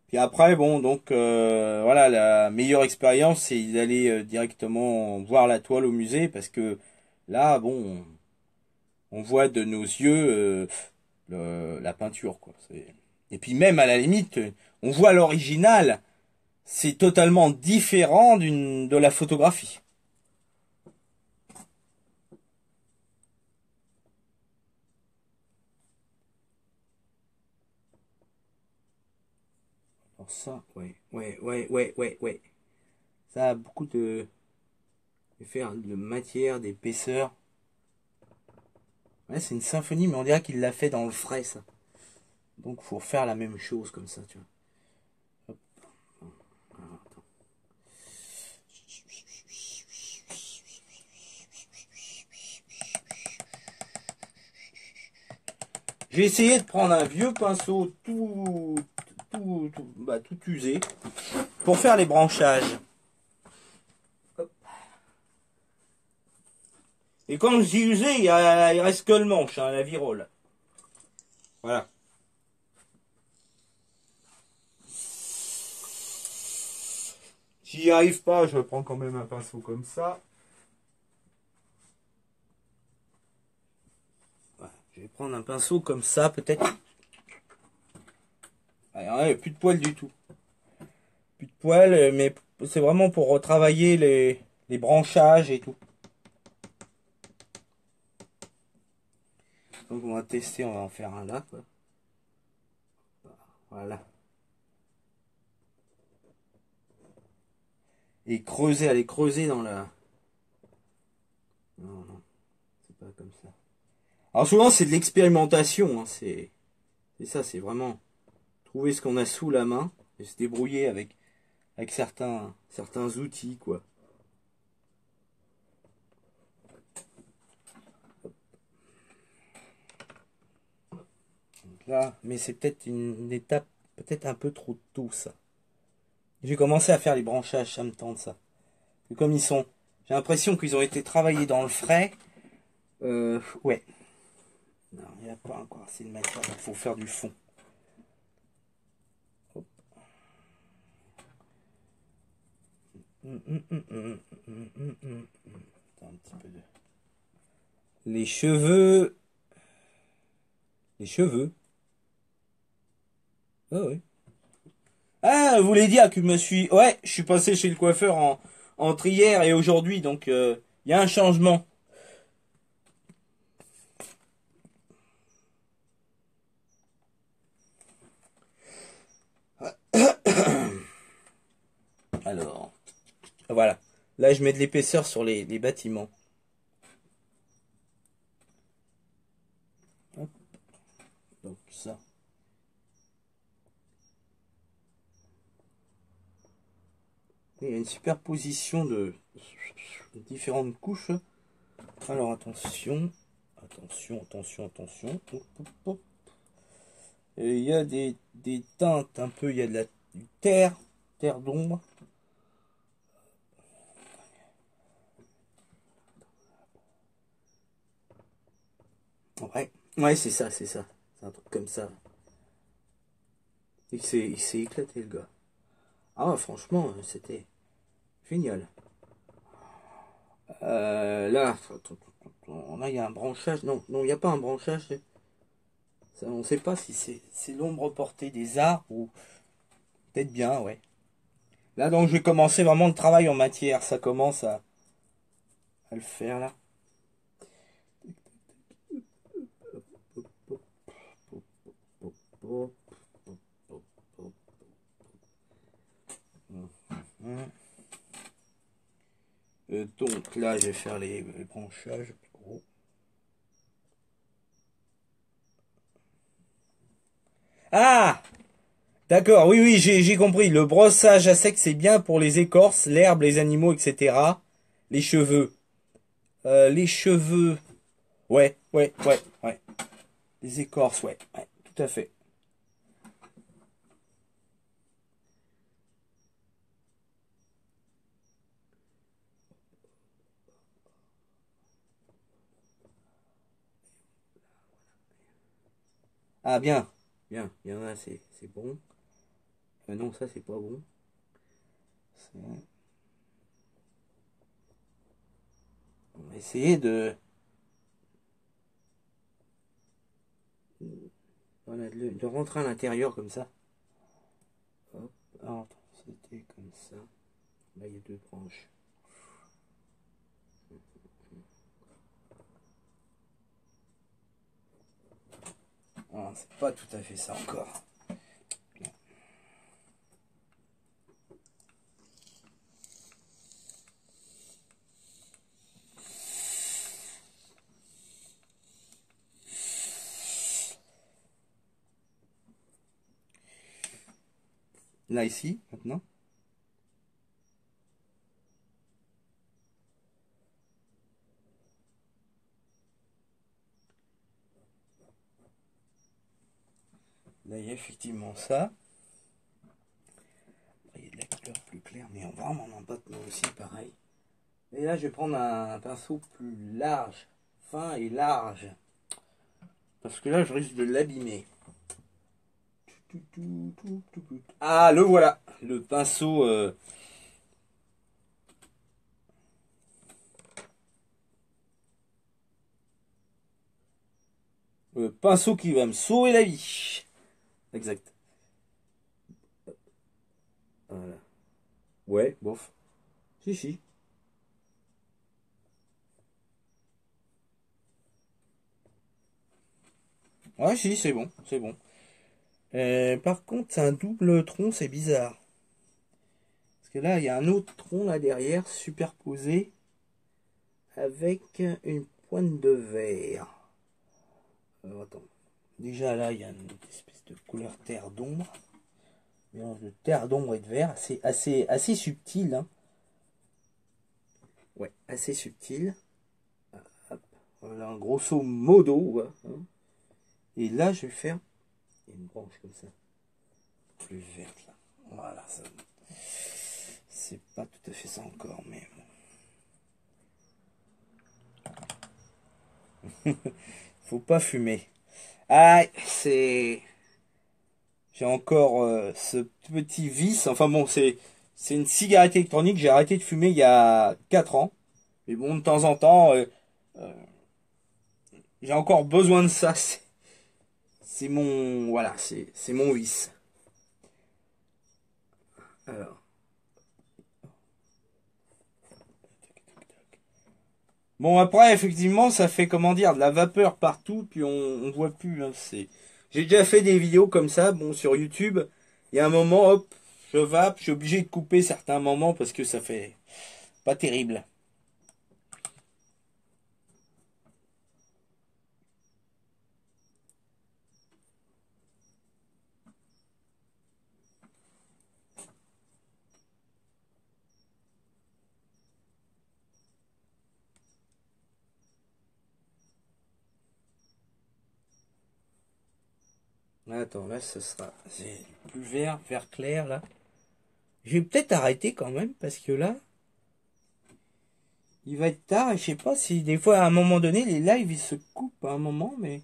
Puis après, bon, donc voilà, la meilleure expérience, c'est d'aller directement voir la toile au musée, parce que là, bon, on voit de nos yeux la peinture, quoi. Et puis même à la limite, on voit l'original, c'est totalement différent de la photographie. Alors ça, ouais, ouais, ouais, ouais, ouais, ouais. Ça a beaucoup de faire de matière, d'épaisseur. Ouais, c'est une symphonie, mais on dirait qu'il l'a fait dans le frais, ça. Donc faut faire la même chose comme ça, tu vois. Hop. Alors, attends. J'ai essayé de prendre un vieux pinceau tout usé pour faire les branchages. Hop. Et quand je dis usé, il reste que le manche, hein, la virole. Voilà. J'y arrive pas, je prends quand même un pinceau comme ça. Voilà. Je vais prendre un pinceau comme ça, peut-être. Ouais, plus de poils du tout. Plus de poils, mais c'est vraiment pour retravailler les branchages et tout. Donc on va tester, on va en faire un là, quoi. Voilà. Et creuser, aller creuser dans la... Non, non, c'est pas comme ça. Alors souvent c'est de l'expérimentation, hein, c'est ça, c'est vraiment trouver ce qu'on a sous la main et se débrouiller avec. avec certains outils, quoi. Donc là, mais c'est peut-être une étape, peut-être un peu trop tôt, ça. J'ai commencé à faire les branchages, ça me tente, ça. Et comme ils sont, j'ai l'impression qu'ils ont été travaillés dans le frais. Ouais. Non, il n'y a pas encore assez de matière, il faut faire du fond. Hop. Un petit peu de... Les cheveux. Les cheveux. Ah oui. Ah, vous voulez dire que je me suis... Ouais, je suis passé chez le coiffeur entre hier et aujourd'hui, donc il y a un changement. Alors, voilà. Là, je mets de l'épaisseur sur les bâtiments. Hop. Donc ça. Il y a une superposition de différentes couches. Alors attention, attention, attention, attention. Hop, hop, hop. Et il y a des teintes un peu, il y a de la du terre d'ombre. Ouais, ouais, c'est ça, c'est ça. C'est un truc comme ça. Il s'est éclaté le gars. Ah, franchement, c'était génial. Là, il y a un branchage. Non, non, il n'y a pas un branchage. Ça, on ne sait pas si c'est l'ombre portée des arbres ou peut-être bien, ouais. Là, donc, je vais commencer vraiment le travail en matière. Ça commence à le faire là. Donc là, je vais faire les branchages plus gros. Ah! D'accord, oui, oui, j'ai compris. Le brossage à sec, c'est bien pour les écorces, l'herbe, les animaux, etc. Les cheveux. Les cheveux. Ouais, ouais, ouais, ouais. Les écorces, ouais, ouais, tout à fait. Ah, bien, bien, il y en a, c'est bon. Non, ça, c'est pas bon. On va essayer voilà, de rentrer à l'intérieur comme ça. Hop, alors, c'était comme ça. Là, il y a deux branches. Ah, c'est pas tout à fait ça encore. Là, ici, maintenant. Là, il y a effectivement ça. Il y a de la couleur plus claire, mais on va vraiment en battre aussi, pareil. Et là, je vais prendre un pinceau plus large, fin et large. Parce que là, je risque de l'abîmer. Ah, le voilà. Le pinceau. Le pinceau qui va me sauver la vie. Exact. Voilà. Ouais, bof. Si, si. Ouais, si, c'est bon, c'est bon. Par contre, c'est un double tronc, c'est bizarre. Parce que là, il y a un autre tronc là derrière, superposé, avec une pointe de verre. Alors, attends. Déjà là, il y a une espèce de couleur terre d'ombre. Mélange de terre, d'ombre et de verre. C'est assez subtil. Hein. Ouais, assez subtil. Hop, voilà, grosso modo. Ouais, hein. Et là, je vais faire une branche comme ça. Plus verte là. Voilà, ça. C'est pas tout à fait ça encore, mais faut pas fumer. Ah, c'est. J'ai encore ce petit vice. Enfin bon, c'est une cigarette électronique. J'ai arrêté de fumer il y a 4 ans. Mais bon, de temps en temps, euh, j'ai encore besoin de ça. C'est mon. Voilà, c'est mon vice. Alors. Bon, après, effectivement, ça fait, comment dire, de la vapeur partout, puis on voit plus. Hein, j'ai déjà fait des vidéos comme ça, bon, sur YouTube. Il y a un moment, hop, je vape, je suis obligé de couper certains moments parce que ça fait pas terrible. Attends, là, ce sera. C'est plus vert, vert clair, là. Je vais peut-être arrêter quand même, parce que là, il va être tard, et je sais pas si des fois, à un moment donné, les lives, ils se coupent à un moment, mais.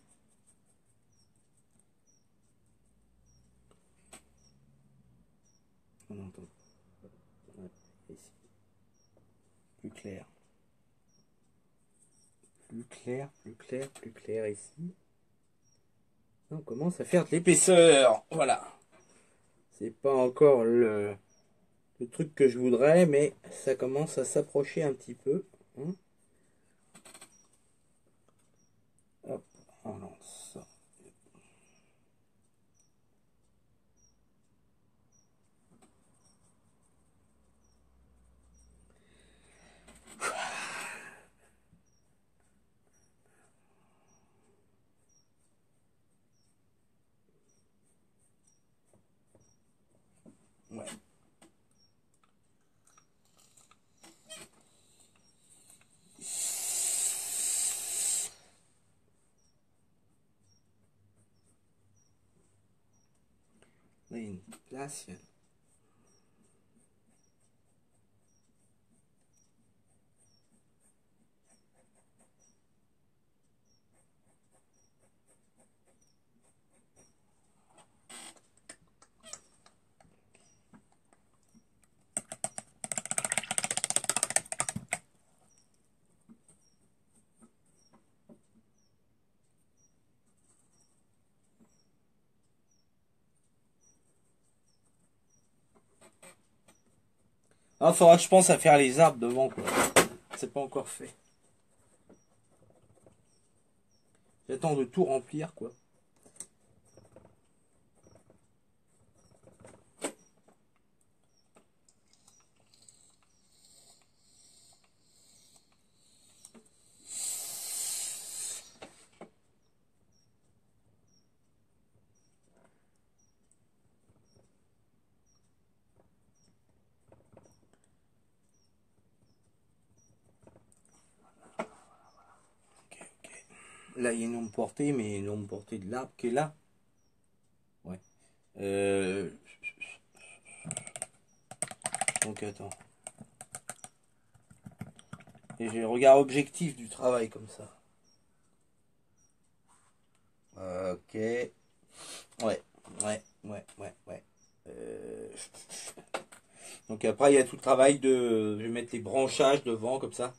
On entend. Ouais, ici. Plus clair. Plus clair, plus clair, plus clair ici. On commence à faire de l'épaisseur. Voilà. C'est pas encore le truc que je voudrais, mais ça commence à s'approcher un petit peu. Hein. Hop, on lance ça. Ouais. Là, il y a une place. Ah, faudra que je pense à faire les arbres devant, quoi. C'est pas encore fait. J'attends de tout remplir, quoi. Ok, ok. Là, il y a une ombre portée, mais une ombre portée de l'arbre qui est là. Ouais. Euh... Donc, attends. Et j'ai le regard objectif du travail, comme ça. Ok. Ouais, ouais, ouais, ouais. Euh, Donc après, il y a tout le travail de. Je vais mettre les branchages devant, comme ça.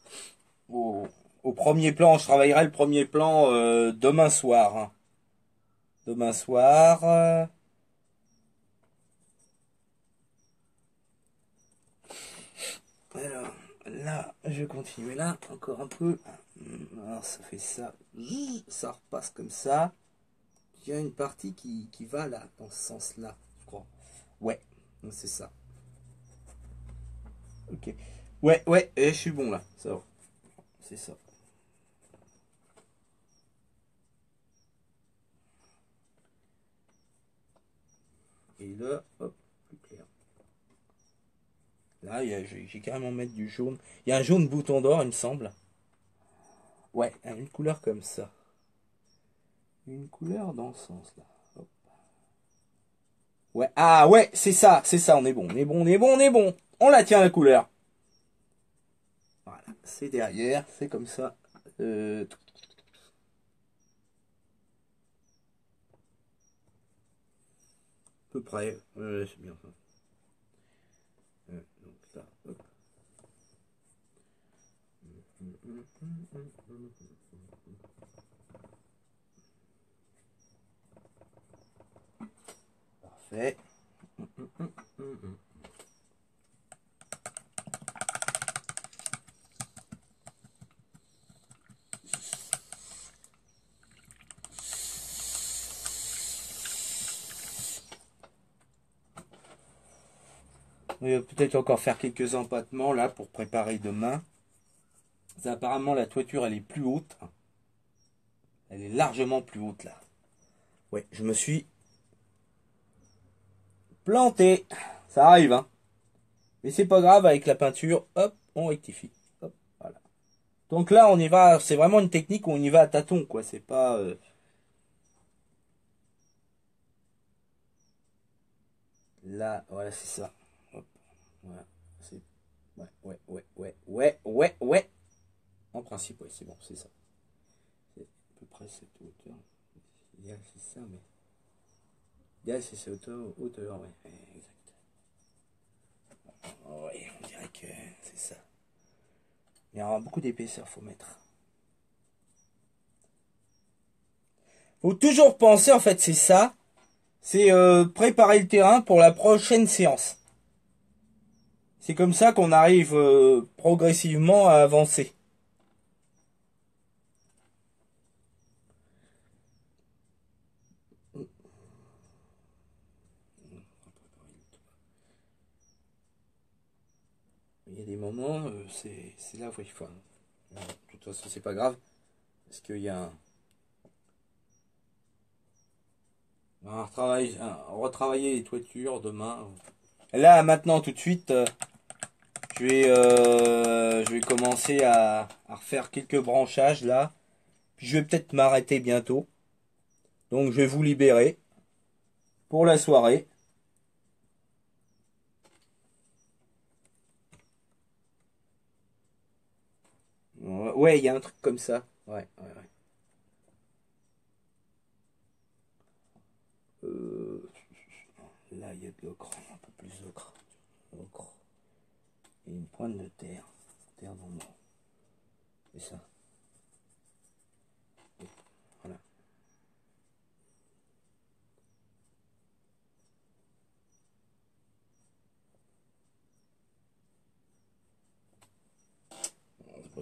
Au, au premier plan, je travaillerai le premier plan demain soir. Hein. Demain soir. Alors, là, je vais continuer là, encore un peu. Alors, ça fait ça. Ça repasse comme ça. Il y a une partie qui va là, dans ce sens-là, je crois. Ouais, c'est ça. Ok. Ouais, ouais, et je suis bon là. Ça va. C'est ça. Et là, hop. plus clair. Là, j'ai carrément mettre du jaune. Il y a un jaune bouton d'or, il me semble. Ouais, une couleur comme ça. Une couleur dans ce sens-là. Hop. Ouais, ah ouais, c'est ça, on est bon, on est bon, on est bon, on est bon. On la tient la couleur. Voilà, c'est derrière, c'est comme ça. À peu près, c'est bien ça. Donc là, hop. Parfait. On va peut-être encore faire quelques empattements là pour préparer demain. Apparemment la toiture elle est plus haute. Elle est largement plus haute là. Ouais, je me suis planté. Ça arrive, hein. Mais c'est pas grave, avec la peinture, hop, on rectifie. Hop, voilà. Donc là, on y va, c'est vraiment une technique où on y va à tâtons, quoi. C'est pas... Là, voilà, c'est ça. Hop, voilà. C'est... Ouais, ouais, ouais, ouais, ouais, ouais, ouais. En principe, ouais, c'est bon, c'est ça. C'est à peu près cette hauteur. Idéal, c'est ça, mais... Idéal, c'est cette hauteur, ouais. Exact. Ouais, on dirait que c'est ça. Il y aura beaucoup d'épaisseur, faut mettre. Faut toujours penser, en fait, c'est ça. C'est préparer le terrain pour la prochaine séance. C'est comme ça qu'on arrive progressivement à avancer. Il y a des moments, c'est là où il faut. De toute façon, c'est pas grave. Parce qu'il y a retravailler les toitures demain. Là, maintenant, tout de suite, je vais commencer à refaire quelques branchages là. Puis je vais peut-être m'arrêter bientôt. Donc, je vais vous libérer pour la soirée. Ouais, il y a un truc comme ça. Ouais, ouais, ouais. Là, il y a de l'ocre, un peu plus d'ocre. Ocre. Et une pointe de terre. Terre normale. C'est ça. Voilà.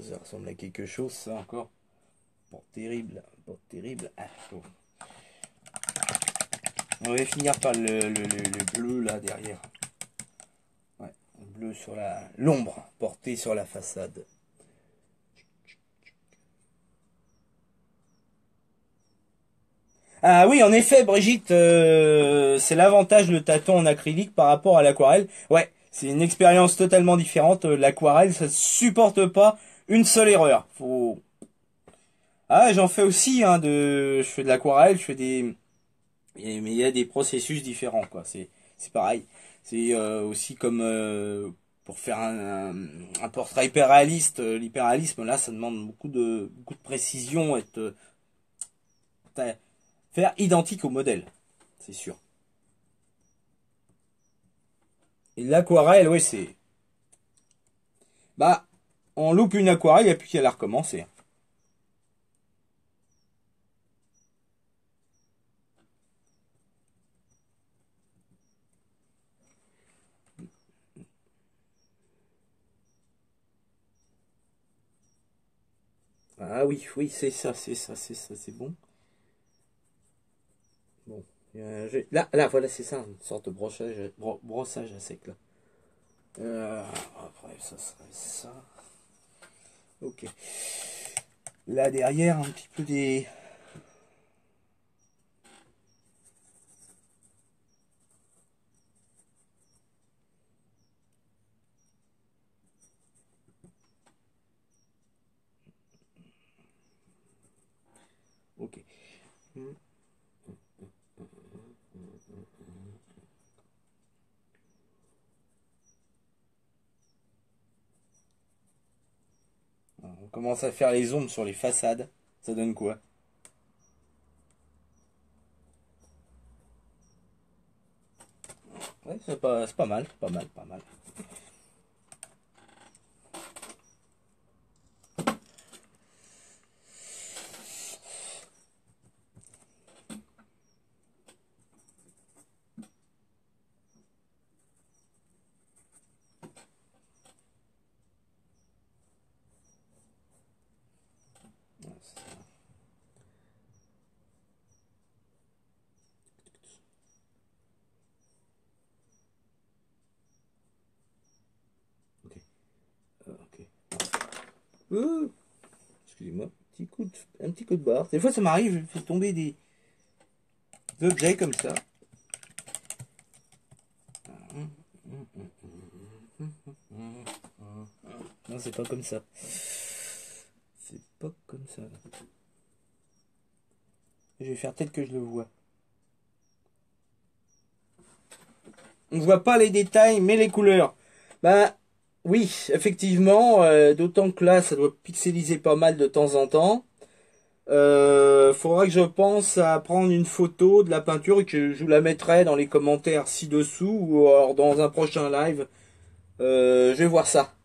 Ça ressemble à quelque chose, ça encore. Bon, terrible. Bon, terrible. Ah, bon. On va finir par le bleu là derrière. Ouais, bleu sur l'ombre portée sur la façade. Ah oui, en effet, Brigitte, c'est l'avantage le tâton en acrylique par rapport à l'aquarelle. Ouais, c'est une expérience totalement différente. L'aquarelle, ça supporte pas une seule erreur. Faut... Ah, j'en fais aussi, hein, je fais de l'aquarelle, je fais des, mais il y a des processus différents, quoi. C'est pareil. C'est aussi comme pour faire un portrait hyper réaliste. L'hyperréalisme, là, ça demande beaucoup de précision, faire identique au modèle, c'est sûr. Et l'aquarelle, oui, c'est... Bah, on loupe une aquarelle et puis qu'elle a recommencé. Ah oui, oui, c'est ça, c'est ça, c'est ça, c'est bon. Bon. Là, voilà, c'est ça, une sorte de brossage à sec, là. Après, ça serait ça. Ok. Là, derrière, un petit peu des... Ok. On commence à faire les ombres sur les façades. Ça donne quoi? Ouais, c'est pas mal, pas mal, pas mal. Ok. Ok. Excusez-moi. Un petit coup de barre. Des fois, ça m'arrive, je fais tomber des objets comme ça. Non, c'est pas comme ça. C'est pas comme ça. Je vais faire tel que je le vois. On voit pas les détails, mais les couleurs. Bah, oui, effectivement. D'autant que là, ça doit pixeliser pas mal de temps en temps. Faudra que je pense à prendre une photo de la peinture et que je vous la mettrai dans les commentaires ci-dessous ou alors dans un prochain live. Je vais voir ça.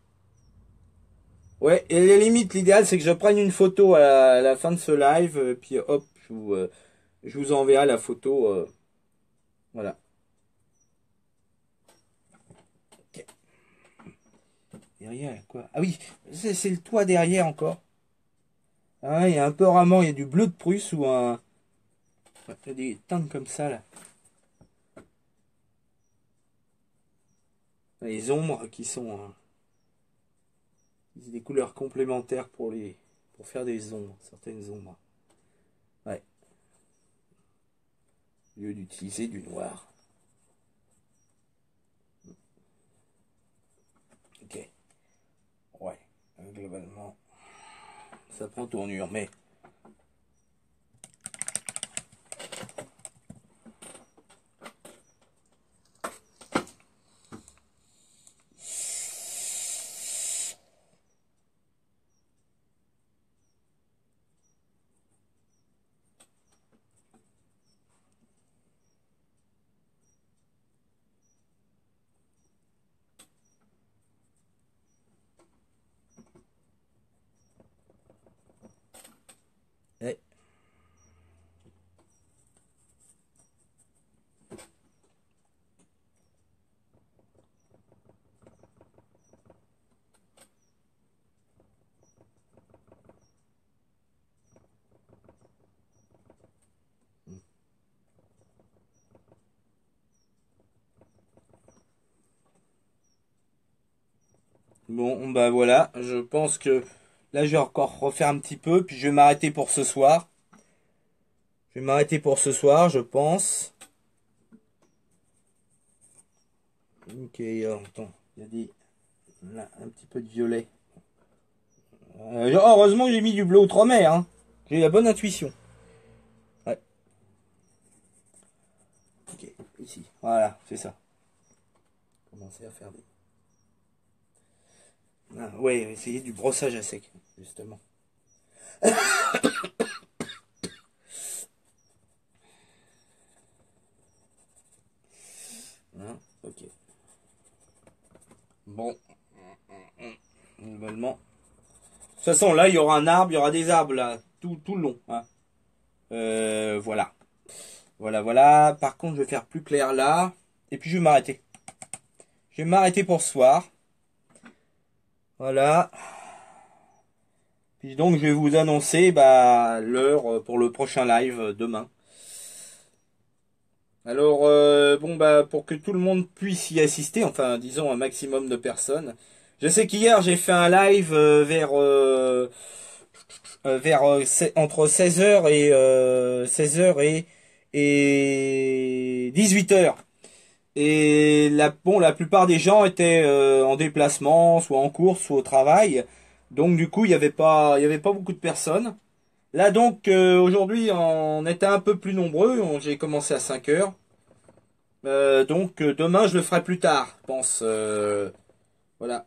Ouais, et les limites, l'idéal c'est que je prenne une photo à la fin de ce live, puis hop, je vous enverrai la photo. Voilà. Ok. Derrière, quoi? Ah oui, c'est le toit derrière encore. Ah, il y a un peu rarement, il y a du bleu de Prusse ou un. Il y a des teintes comme ça là. Les ombres qui sont. Des couleurs complémentaires pour faire des ombres, certaines ombres. Ouais. Au lieu d'utiliser du noir. Ok. Ouais. Globalement, ça prend tournure, mais. Ouais. Bon, bah voilà, je pense que là je vais encore refaire un petit peu, puis je vais m'arrêter pour ce soir. Je vais m'arrêter pour ce soir, je pense. Ok, alors, attends, il y a des. Là, un petit peu de violet. Heureusement que j'ai mis du bleu outre-mer, hein. J'ai la bonne intuition. Ouais. Ok, ici. Voilà, c'est ça. Commencer à faire des. Ah, ouais, essayer du brossage à sec, justement. Hein, ok. Bon. Globalement. De toute façon, là, il y aura un arbre, il y aura des arbres, là, tout le long. Hein. Voilà. Voilà, voilà. Par contre, je vais faire plus clair là. Et puis, je vais m'arrêter. Je vais m'arrêter pour ce soir. Voilà. Puis donc, je vais vous annoncer bah, l'heure pour le prochain live demain. Alors, bon, bah, pour que tout le monde puisse y assister, enfin, disons un maximum de personnes. Je sais qu'hier, j'ai fait un live entre 16h et 16h et 18h. Et la plupart des gens étaient en déplacement, soit en course, soit au travail. Donc du coup, il y avait pas beaucoup de personnes. Là donc, aujourd'hui, on était un peu plus nombreux. J'ai commencé à 5 heures. Donc, demain, je le ferai plus tard, je pense. Voilà.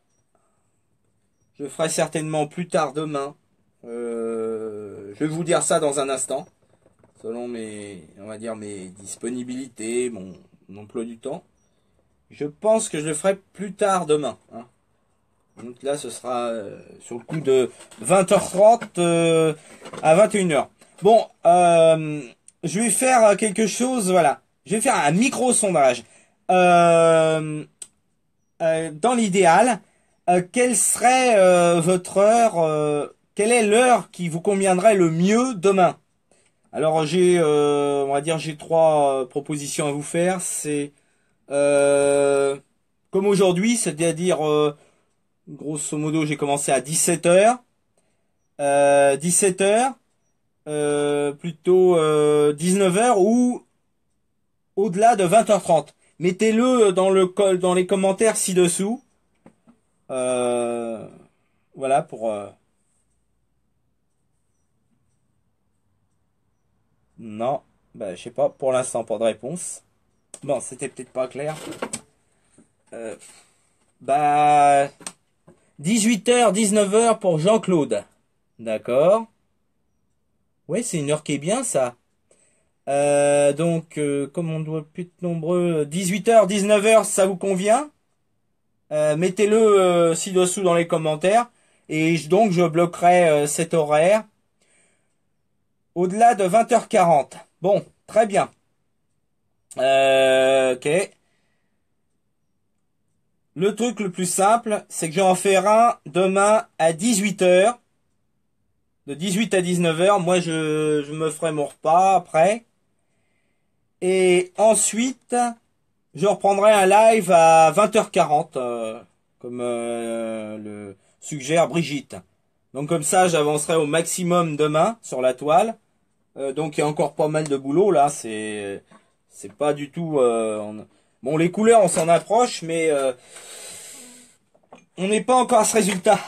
Je le ferai certainement plus tard demain. Je vais vous dire ça dans un instant. Selon mes, on va dire, mes disponibilités, mon emploi du temps. Je pense que je le ferai plus tard demain, hein. Donc là, ce sera sur le coup de 20h30 à 21h. Bon, je vais faire quelque chose, voilà. Je vais faire un micro-sondage. Euh, dans l'idéal, quelle serait votre heure, quelle est l'heure qui vous conviendrait le mieux demain? Alors j'ai, on va dire, j'ai trois propositions à vous faire. C'est euh, comme aujourd'hui, c'est-à-dire grosso modo, j'ai commencé à 17h. 17h, plutôt 19h ou au-delà de 20h30. Mettez-le dans les commentaires ci-dessous. Euh, voilà pour... non, bah, je sais pas, pour l'instant, pas de réponse. Bon, c'était peut-être pas clair. Euh, bah, 18h, 19h pour Jean-Claude. D'accord. Ouais, c'est une heure qui est bien, ça. Donc, comme on doit plus être nombreux, 18h, 19h, ça vous convient? Mettez-le ci-dessous dans les commentaires. Et donc, je bloquerai cet horaire au-delà de 20h40. Bon, très bien. Ok. Le truc le plus simple, c'est que j'en ferai un demain à 18h. De 18 à 19h. Moi, je me ferai mon repas après. Et ensuite, je reprendrai un live à 20h40, comme le suggère Brigitte. Donc comme ça, j'avancerai au maximum demain sur la toile. Donc il y a encore pas mal de boulot là. C'est pas du tout. Bon, les couleurs, on s'en approche, mais on n'est pas encore à ce résultat.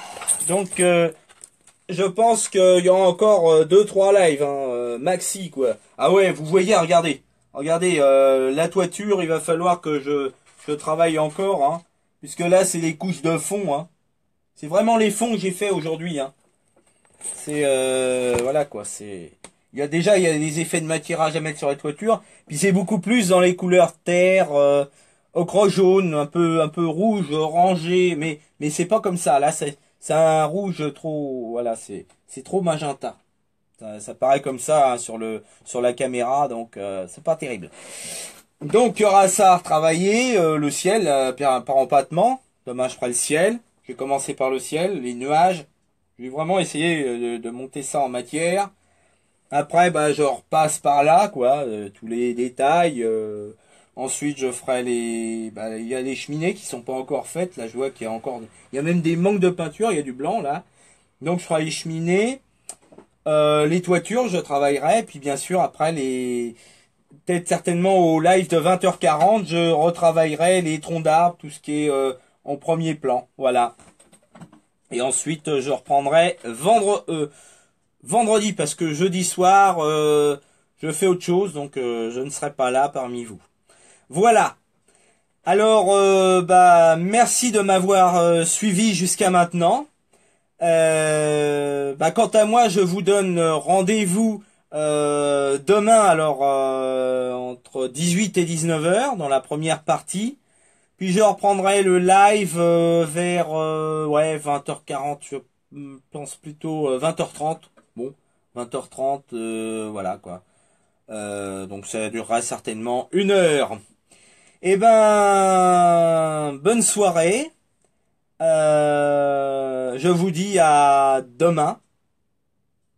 Donc je pense qu'il y aura encore deux trois lives, hein, maxi quoi. Ah ouais, vous voyez, regardez. Regardez, la toiture, il va falloir que je travaille encore, hein, puisque là, c'est les couches de fond, hein. C'est vraiment les fonds que j'ai fait aujourd'hui, hein. C'est, voilà, quoi, c'est... il y a des effets de matirage à mettre sur la toiture, puis c'est beaucoup plus dans les couleurs terre, ocre jaune, un peu rouge, orangé, mais c'est pas comme ça, là, c'est un rouge trop, voilà, c'est trop magenta. Ça paraît comme ça hein, sur la caméra, donc c'est pas terrible. Donc il y aura ça à retravailler, le ciel par empattement. Demain je ferai le ciel. Je vais commencer par le ciel, les nuages. Je vais vraiment essayer de monter ça en matière. Après bah je repasse par là quoi, tous les détails. Ensuite je ferai les, bah il y a les cheminées qui sont pas encore faites. Là je vois qu'il y a encore, il y a même des manques de peinture. Il y a du blanc là. Donc je ferai les cheminées. Les toitures, je travaillerai, puis bien sûr après peut-être certainement au live de 20h40, je retravaillerai les troncs d'arbres, tout ce qui est en premier plan, voilà. Et ensuite je reprendrai vendredi parce que jeudi soir je fais autre chose, donc je ne serai pas là parmi vous. Voilà. Alors bah merci de m'avoir suivi jusqu'à maintenant. Bah, quant à moi, je vous donne rendez-vous demain, alors entre 18 et 19 heures dans la première partie. Puis je reprendrai le live vers ouais 20h40, je pense plutôt 20h30. Bon, 20h30, voilà quoi. Donc ça durera certainement une heure. Eh ben, bonne soirée. Je vous dis à demain,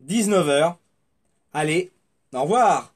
19h. Allez, au revoir.